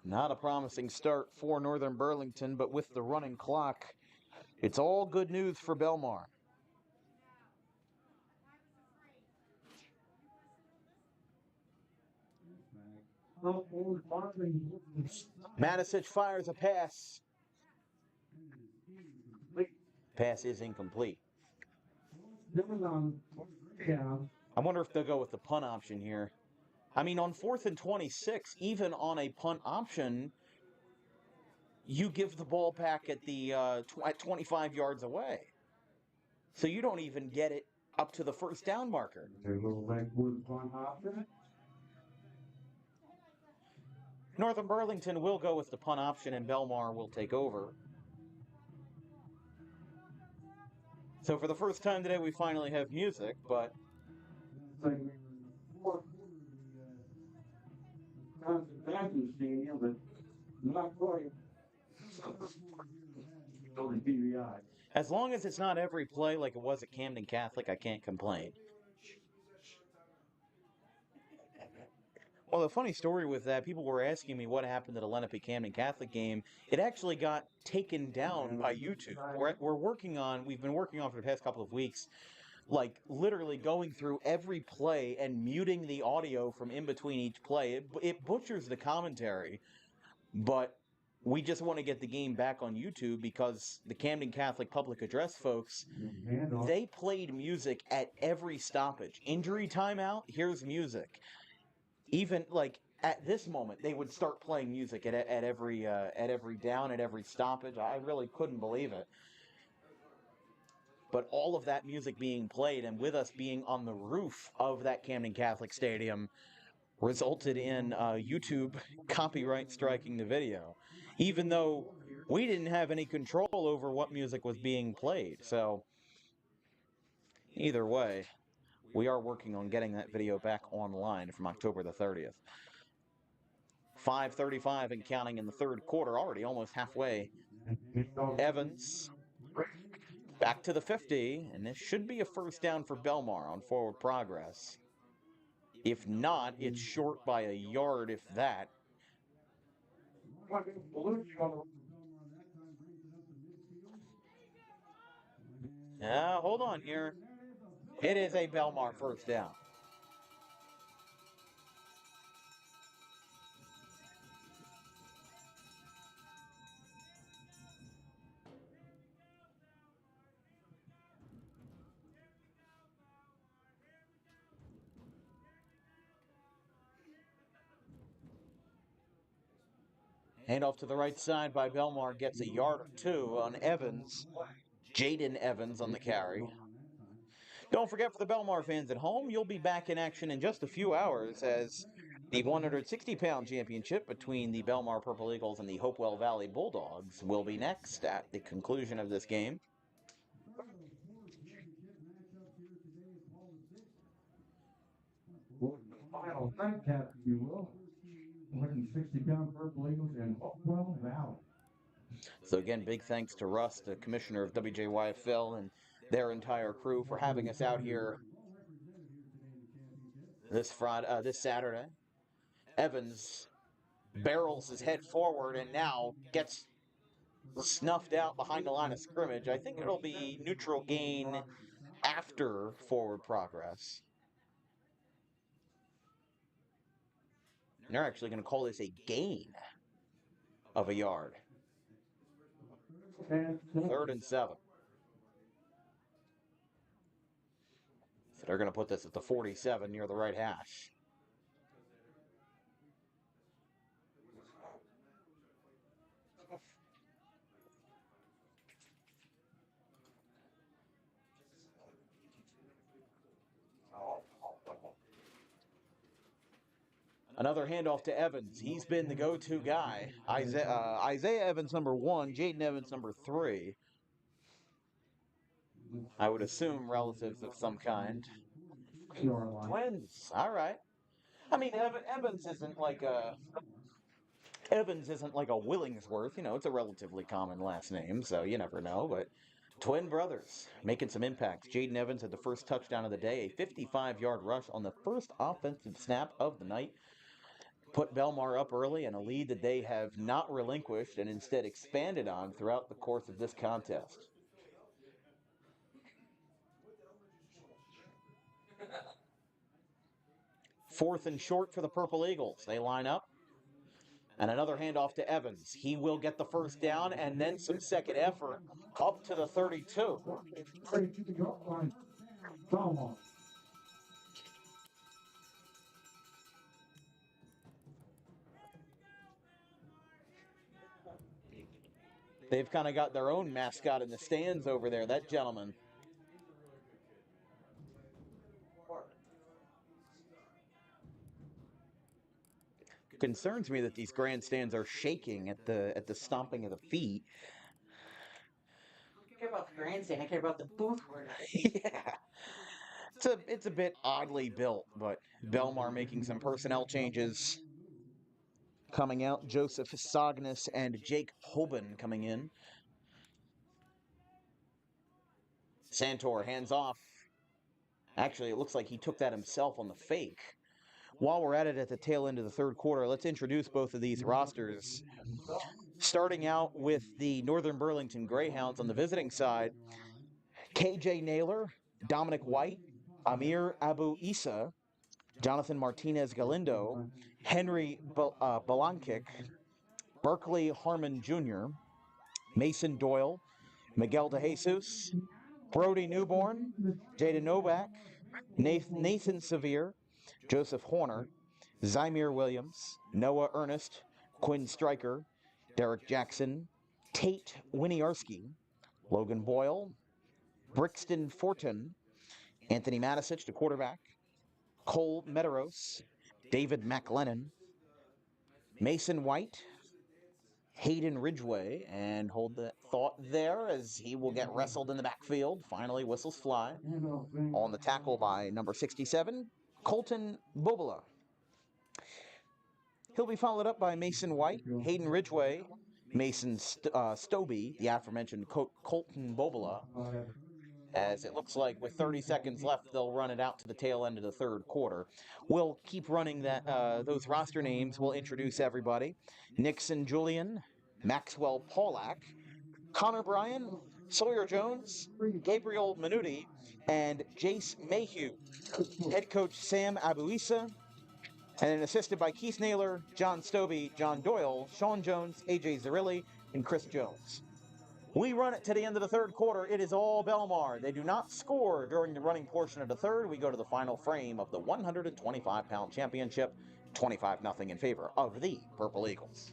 Not a promising start for Northern Burlington, but with the running clock, it's all good news for Belmar. Matisich fires a pass. Pass is incomplete. I wonder if they'll go with the punt option here. I mean, on 4th and 26, even on a punt option, you give the ball back at the at 25 yards away. So you don't even get it up to the first down marker. Northern Burlington will go with the punt option, and Belmar will take over. So for the first time today, we finally have music, but Stadium, but not quite. as long as it's not every play like it was at Camden Catholic, I can't complain. Well, the funny story with that, people were asking me what happened to the Lenape-Camden Catholic game. It actually got taken down by YouTube. We've been working on for the past couple of weeks, like literally going through every play and muting the audio from in between each play. It butchers the commentary, but we just want to get the game back on YouTube because the Camden Catholic public address folks, they played music at every stoppage. Injury timeout, here's music. Even like at this moment, they would start playing music at every down, at every stoppage. I really couldn't believe it. But all of that music being played, and with us being on the roof of that Camden Catholic Stadium, resulted in YouTube copyright striking the video, even though we didn't have any control over what music was being played. So either way, we are working on getting that video back online from October the 30th. 5:35 and counting in the third quarter, already almost halfway. Evans back to the 50, and this should be a first down for Belmar on forward progress. If not, it's short by a yard, if that. Hold on here. It is a Belmar first down. Handoff to the right side by Belmar, gets a yard or two on Evans. Jaden Evans on the carry. Don't forget, for the Belmar fans at home, you'll be back in action in just a few hours as the 160-pound championship between the Belmar Purple Eagles and the Hopewell Valley Bulldogs will be next at the conclusion of this game. Final nightcap, if you will. 160-pound Purple Eagles and Hopewell Valley. So again, big thanks to Russ, the commissioner of WJYFL, and their entire crew for having us out here this Saturday. Evans barrels his head forward and now gets snuffed out behind the line of scrimmage. I think it'll be neutral gain after forward progress. And they're actually going to call this a gain of a yard. 3rd and 7. So they're going to put this at the 47 near the right hash. Another handoff to Evans. He's been the go-to guy. Isaiah Evans, number 1. Jaden Evans, number 3. I would assume relatives of some kind. Twins. All right. I mean, Evans isn't like a Willingsworth. You know, it's a relatively common last name, so you never know. But twin brothers making some impacts. Jaden Evans had the first touchdown of the day, a 55-yard rush on the first offensive snap of the night. Put Belmar up early, and a lead that they have not relinquished and instead expanded on throughout the course of this contest. Fourth and short for the Purple Eagles. They line up. And another handoff to Evans. He will get the first down and then some second effort up to the 32. 32-yard line. Belmar. They've kind of got their own mascot in the stands over there, that gentleman. Concerns me that these grandstands are shaking at the stomping of the feet. I don't care about the grandstand. I care about the booth where Yeah. It's a bit oddly built, but Belmar making some personnel changes. Coming out, Joseph Sognis and Jake Hoban coming in. Santor hands off. Actually, it looks like he took that himself on the fake. While we're at it at the tail end of the third quarter, let's introduce both of these rosters. Starting out with the Northern Burlington Greyhounds on the visiting side, KJ Naylor, Dominic White, Amir Abu Issa, Jonathan Martinez Galindo, Henry Balankik, Berkeley Harmon Jr., Mason Doyle, Miguel DeJesus, Brody Newborn, Jaden Novak, Nathan Severe, Joseph Horner, Zymir Williams, Noah Ernest, Quinn Stryker, Derek Jackson, Tate Winiarski, Logan Boyle, Brixton Fortin, Anthony Matisich, the quarterback, Cole Medeiros, David McLennan, Mason White, Hayden Ridgway, and hold that thought there as he will get wrestled in the backfield. Finally, whistles fly. On the tackle by number 67, Colton Bobola. He'll be followed up by Mason White, Hayden Ridgway, Mason Stobie, the aforementioned Colton Bobola. As it looks like with 30 seconds left, they'll run it out to the tail end of the third quarter. We'll keep running those roster names. We'll introduce everybody. Nixon Julian, Maxwell Paulak, Connor Bryan, Sawyer Jones, Gabriel Minuti, and Jace Mayhew. Head coach Sam Abuisa, and then assisted by Keith Naylor, John Stobie, John Doyle, Sean Jones, AJ Zarilli, and Chris Jones. We run it to the end of the third quarter. It is all Belmar. They do not score during the running portion of the third. We go to the final frame of the 125-pound championship, 25-0 in favor of the Purple Eagles.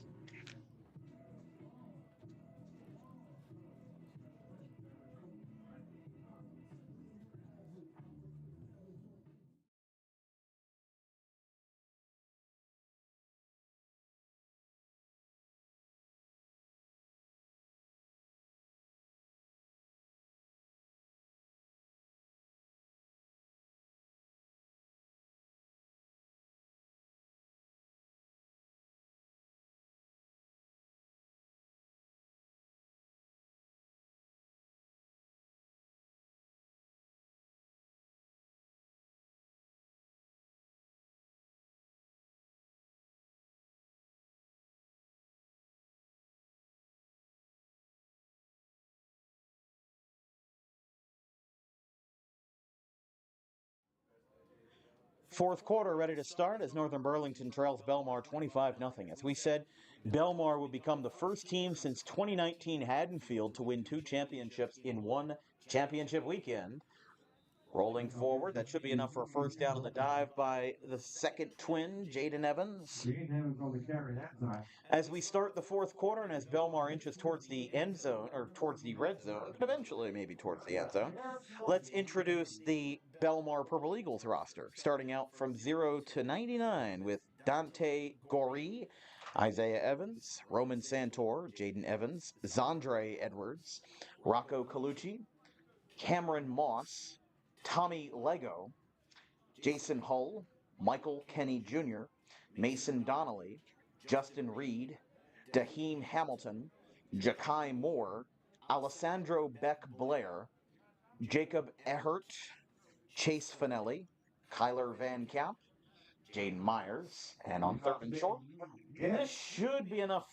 Fourth quarter ready to start as Northern Burlington trails Belmar 25-0. As we said, Belmar would become the first team since 2019 Haddonfield to win 2 championships in one championship weekend. Rolling forward, that should be enough for a first down on the dive by the second twin, Jaden Evans. As we start the fourth quarter and as Belmar inches towards the end zone, or towards the red zone, eventually maybe towards the end zone, let's introduce the Belmar Purple Eagles roster, starting out from 0 to 99 with Dante Goree, Isaiah Evans, Roman Santor, Jaden Evans, Zandre Edwards, Rocco Colucci, Cameron Moss, Tommy Lego, Jason Hull, Michael Kenny Jr., Mason Donnelly, Justin Reed, Daheem Hamilton, Jakai Moore, Alessandro Beck Blair, Jacob Ehert, Chase Finelli, Kyler Van Camp, Jaden Myers, and on third and short, this should be enough,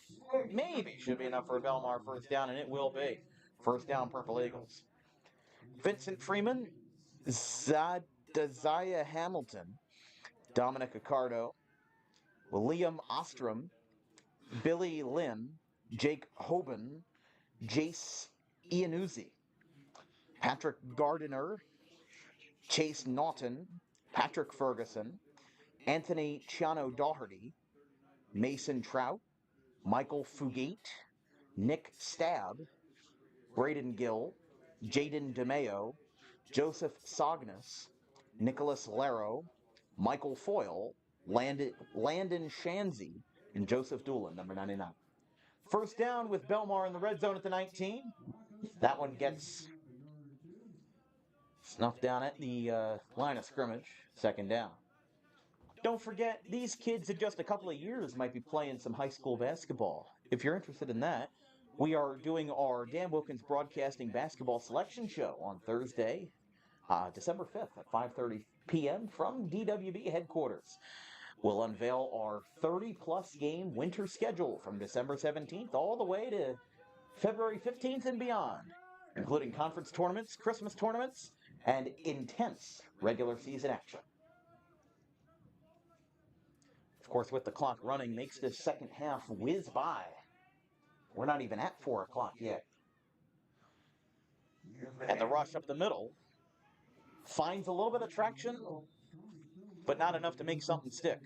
maybe should be enough for a Belmar first down, and it will be. First down, Purple Eagles. Vincent Freeman, Zadazaya Hamilton, Dominic Accardo, William Ostrom, Billy Lynn, Jake Hoban, Jace Iannuzzi, Patrick Gardiner, Chase Naughton, Patrick Ferguson, Anthony Chiano Doherty, Mason Trout, Michael Fugate, Nick Stabb, Braden Gill, Jaden DeMeo, Joseph Sognas, Nicholas Lero, Michael Foyle, Landon Shanzy, and Joseph Doolin, number 99. First down with Belmar in the red zone at the 19. That one gets snuffed down at the line of scrimmage. Second down. Don't forget, these kids in just a couple of years might be playing some high school basketball. If you're interested in that, we are doing our Dan Wilkins Broadcasting basketball selection show on Thursday, December 5th at 5:30 p.m. from DWB headquarters. We'll unveil our 30-plus game winter schedule from December 17th all the way to February 15th and beyond, including conference tournaments, Christmas tournaments, and intense regular season action. Of course, with the clock running, makes this second half whiz by. We're not even at 4 o'clock yet. And the rush up the middle finds a little bit of traction, but not enough to make something stick.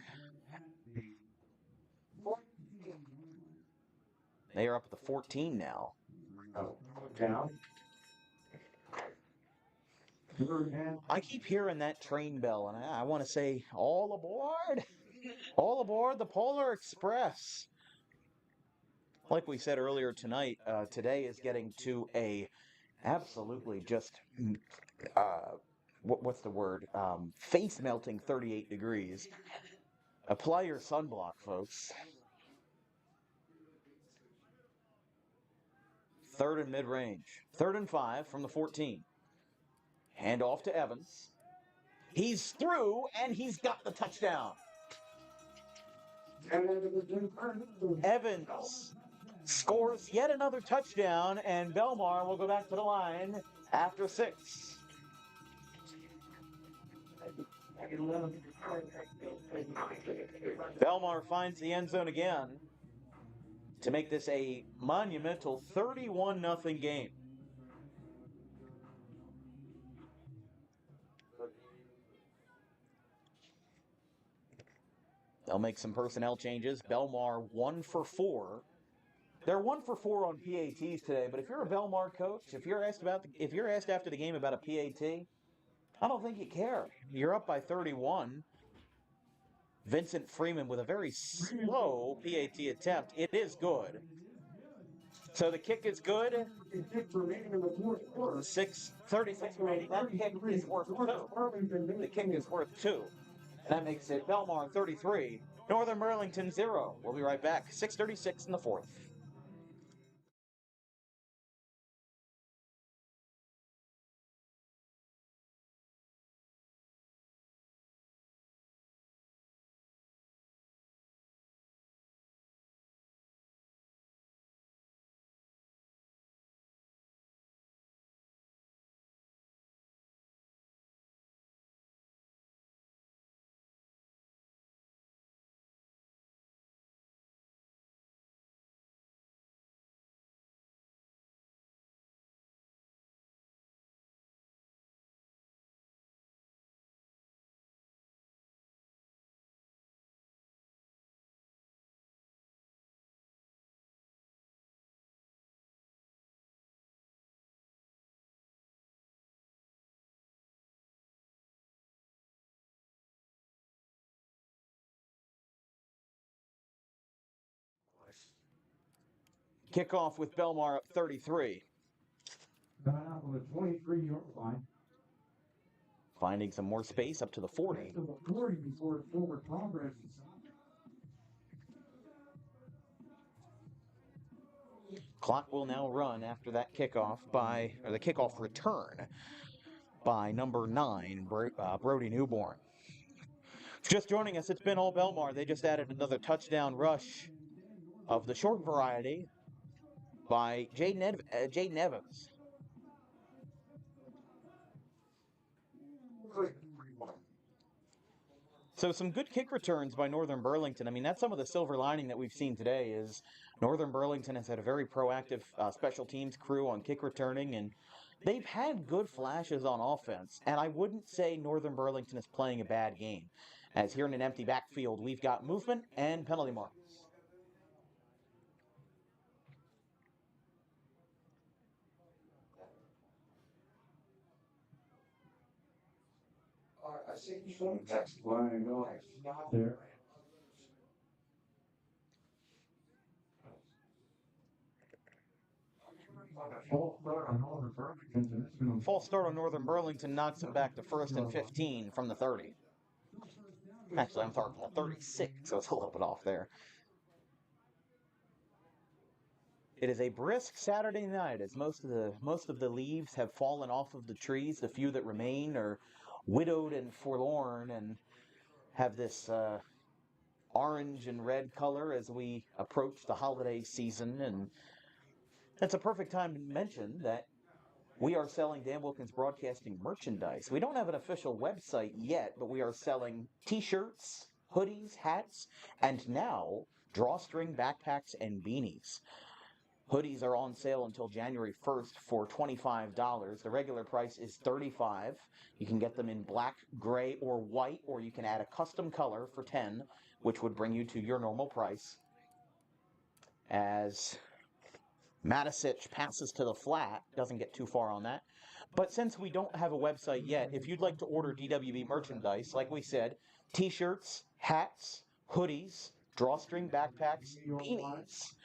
They are up at the 14 now. Down. I keep hearing that train bell, and I want to say, all aboard! All aboard the Polar Express! Like we said earlier tonight, today is getting to a absolutely just, what's the word? Face-melting 38 degrees. Apply your sunblock, folks. Third and mid-range. 3rd and 5 from the 14. Hand off to Evans. He's through, and he's got the touchdown. Evans scores yet another touchdown, and Belmar will go back to the line after 6. Belmar finds the end zone again to make this a monumental 31-0 game. They'll make some personnel changes. Belmar 1 for 4. They're 1 for 4 on PATs today, but if you're a Belmar coach, if you're asked after the game about a PAT, I don't think you care. You're up by 31. Vincent Freeman with a very slow PAT attempt. It is good. So the kick is good. 6:36 remaining. That kick is worth 2. The kick is worth 2. And that makes it Belmar 33, Northern Burlington 0. We'll be right back. 6:36 in the 4th. Kickoff with Belmar up 33. Got out on the 23-yard line. Finding some more space up to the 40. To the 40 before forward progress. Clock will now run after that kickoff the kickoff return by number 9, Brody Newborn. Just joining us, it's been all Belmar. They just added another touchdown rush of the short variety by Jaden Evans. So some good kick returns by Northern Burlington. I mean, that's some of the silver lining that we've seen today is Northern Burlington has had a very proactive special teams crew on kick returning, and they've had good flashes on offense. And I wouldn't say Northern Burlington is playing a bad game, as here in an empty backfield, we've got movement and penalty marks. I see you from text line going there. False start on Northern Burlington knocks him back to 1st and 15 from the 30. Actually, I'm sorry, from the 36, so it's a little bit off there. It is a brisk Saturday night, as most of the leaves have fallen off of the trees. The few that remain are widowed and forlorn and have this orange and red color as we approach the holiday season. And that's a perfect time to mention that we are selling Dan Wilkins Broadcasting merchandise. We don't have an official website yet, but we are selling t-shirts, hoodies, hats, and now drawstring backpacks and beanies. Hoodies are on sale until January 1st for $25. The regular price is $35. You can get them in black, gray, or white, or you can add a custom color for $10, which would bring you to your normal price. As Matisich passes to the flat, doesn't get too far on that. But since we don't have a website yet, if you'd like to order DWB merchandise, like we said, t-shirts, hats, hoodies, drawstring backpacks, beanies,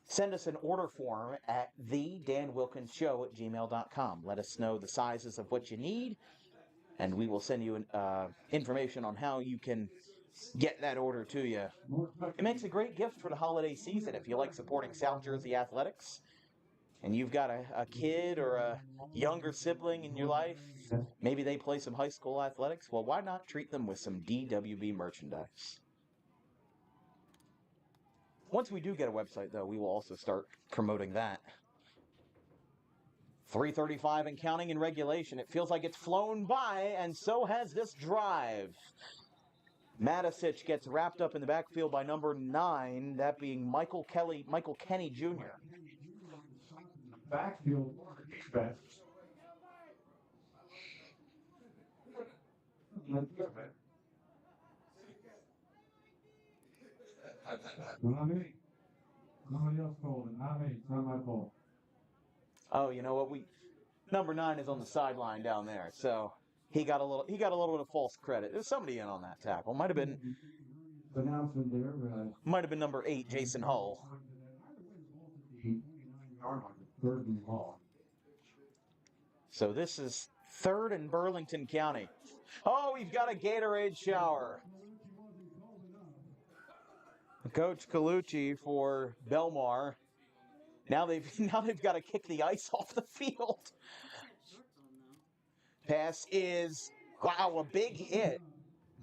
send us an order form at thedanwilkinsshow@gmail.com. Let us know the sizes of what you need, and we will send you information on how you can get that order to you. It makes a great gift for the holiday season if you like supporting South Jersey athletics and you've got a kid or a younger sibling in your life. Maybe they play some high school athletics. Well, why not treat them with some DWB merchandise? Once we do get a website, though, we will also start promoting that. 3:35 and counting in regulation. It feels like it's flown by, and so has this drive. Matisich gets wrapped up in the backfield by number 9, that being Michael Kenny Jr. Backfield defense. Not me. Somebody else called it. Not me. It's not my fault. Oh, you know what? Number 9 is on the sideline down there, so he got a little bit of false credit. There's somebody in on that tackle. Might have been number 8, Jason Hull. So this is 3rd in Burlington County. Oh, we've got a Gatorade shower. Coach Colucci for Belmar. Now they've got to kick the ice off the field. Pass is, wow, a big hit.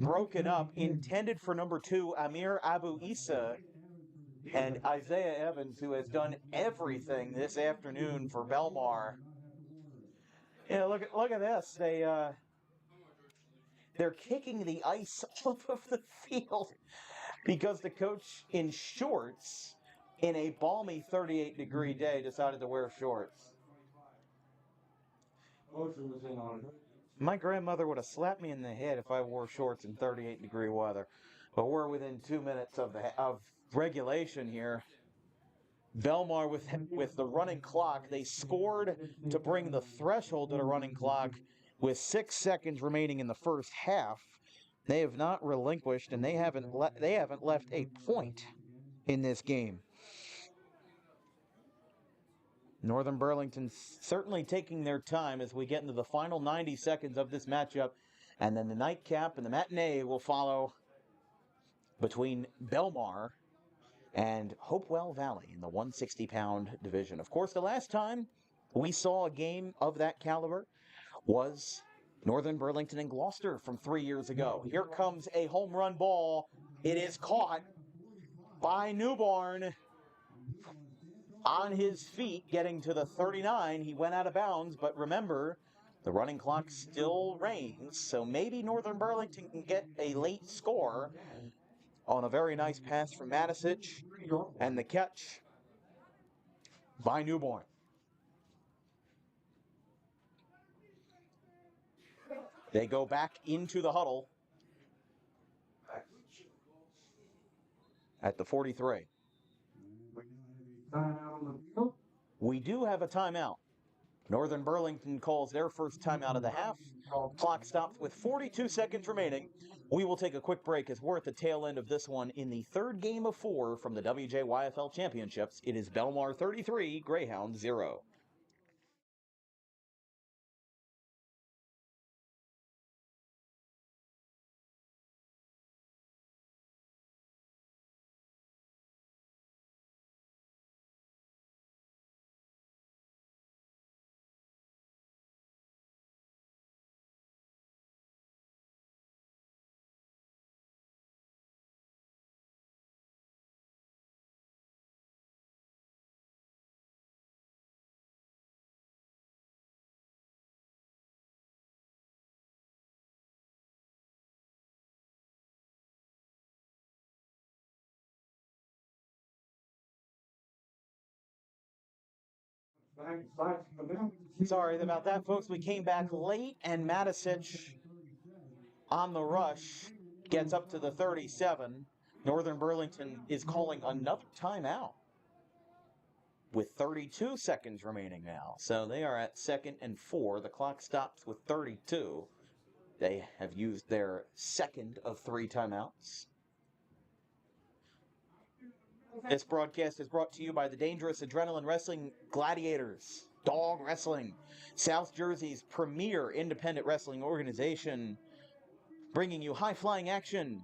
Broken up, intended for number 2, Amir Abu Issa, and Isaiah Evans, who has done everything this afternoon for Belmar. Yeah, look at this. They're kicking the ice off of the field because the coach in shorts in a balmy 38-degree day decided to wear shorts. My grandmother would have slapped me in the head if I wore shorts in 38-degree weather. But we're within 2 minutes of regulation here. Belmar with the running clock. They scored to bring the threshold to the running clock with 6 seconds remaining in the first half. They have not relinquished, and they haven't left a point in this game. Northern Burlington certainly taking their time as we get into the final 90 seconds of this matchup, and then the nightcap and the matinee will follow between Belmar and Hopewell Valley in the 160-pound division. Of course, the last time we saw a game of that caliber was Northern Burlington and Gloucester from 3 years ago. Here comes a home run ball. It is caught by Newbarn on his feet, getting to the 39. He went out of bounds, but remember, The running clock still reigns, so maybe Northern Burlington can get a late score on a very nice pass from Matisic, and the catch by Newborn. They go back into the huddle at the 43. We do have a timeout. Northern Burlington calls their first timeout of the half. Clock stops with 42 seconds remaining. We will take a quick break as we're at the tail end of this one in the third game of 4 from the WJYFL Championships. It is Belmar 33, Greyhounds 0. Sorry about that, folks. We came back late, and Matisic on the rush gets up to the 37. Northern Burlington is calling another timeout with 32 seconds remaining now. So they are at 2nd and 4. The clock stops with 32. They have used their second of 3 timeouts. This broadcast is brought to you by the Dangerous Adrenaline Wrestling Gladiators, Dog Wrestling, South Jersey's premier independent wrestling organization, bringing you high-flying action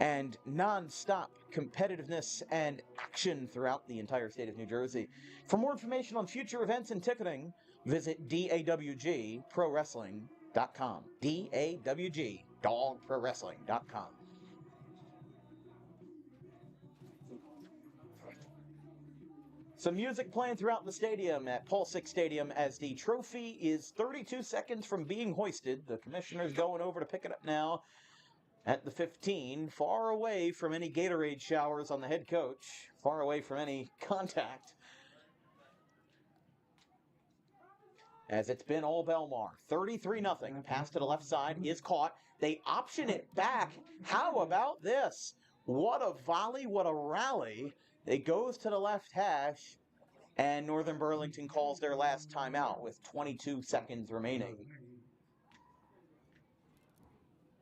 and non-stop competitiveness and action throughout the entire state of New Jersey. For more information on future events and ticketing, visit DAWGProWrestling.com. DAWG, DogProWrestling.com. Some music playing throughout the stadium at Paul Sick Stadium as the trophy is 32 seconds from being hoisted. The commissioner's going over to pick it up now at the 15, far away from any Gatorade showers on the head coach, far away from any contact. As it's been all Belmar. 33-0. Pass to the left side is caught. They option it back. How about this? What a volley, what a rally. It goes to the left hash, and Northern Burlington calls their last timeout with 22 seconds remaining.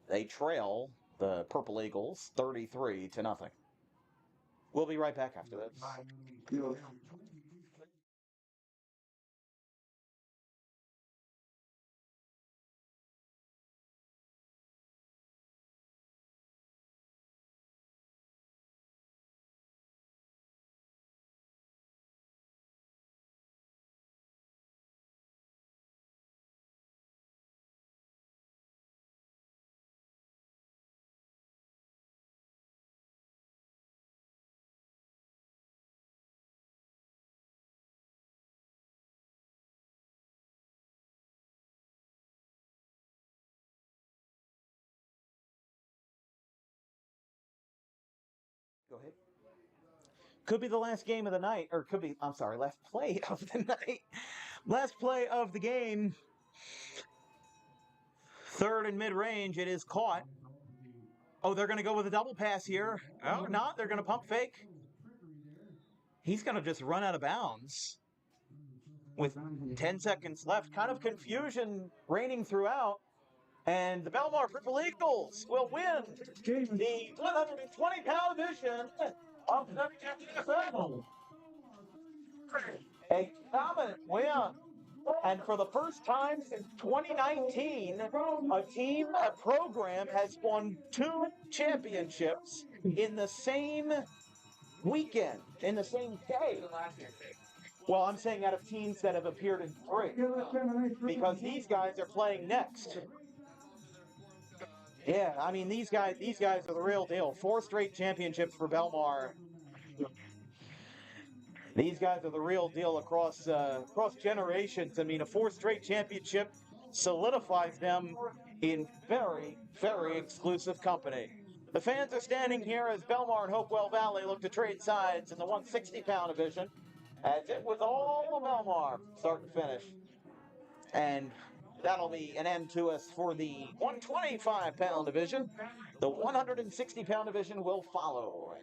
They trail the Purple Eagles 33-0. We'll be right back after this. Go ahead. Could be the last game of the night, or could be, I'm sorry, last play of the night. Last play of the game. Third and mid-range, it is caught. Oh, they're going to go with a double pass here. Oh, not. They're going to pump fake. He's going to just run out of bounds with 10 seconds left. Kind of confusion reigning throughout. And the Belmar Purple Eagles will win the 120-pound edition of the WJYFL. A dominant win. And for the first time since 2019, a program has won 2 championships in the same weekend, in the same day. Well, I'm saying out of teams that have appeared in 3, because these guys are playing next. Yeah, I mean, these guys are the real deal. 4 straight championships for Belmar. These guys are the real deal across generations. I mean, a 4 straight championship solidifies them in very, very exclusive company. The fans are standing here as Belmar and Hopewell Valley look to trade sides in the 160-pound division, as it was all Belmar start to finish. And that'll be an end to us for the 125-pound division. The 160-pound division will follow.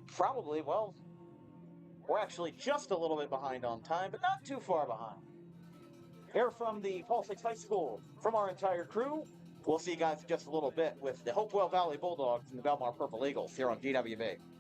Probably, well, we're actually just a little bit behind on time, but not too far behind. Here from the Falls Lakes High School, from our entire crew, we'll see you guys in just a little bit with the Hopewell Valley Bulldogs and the Belmar Purple Eagles here on GWB.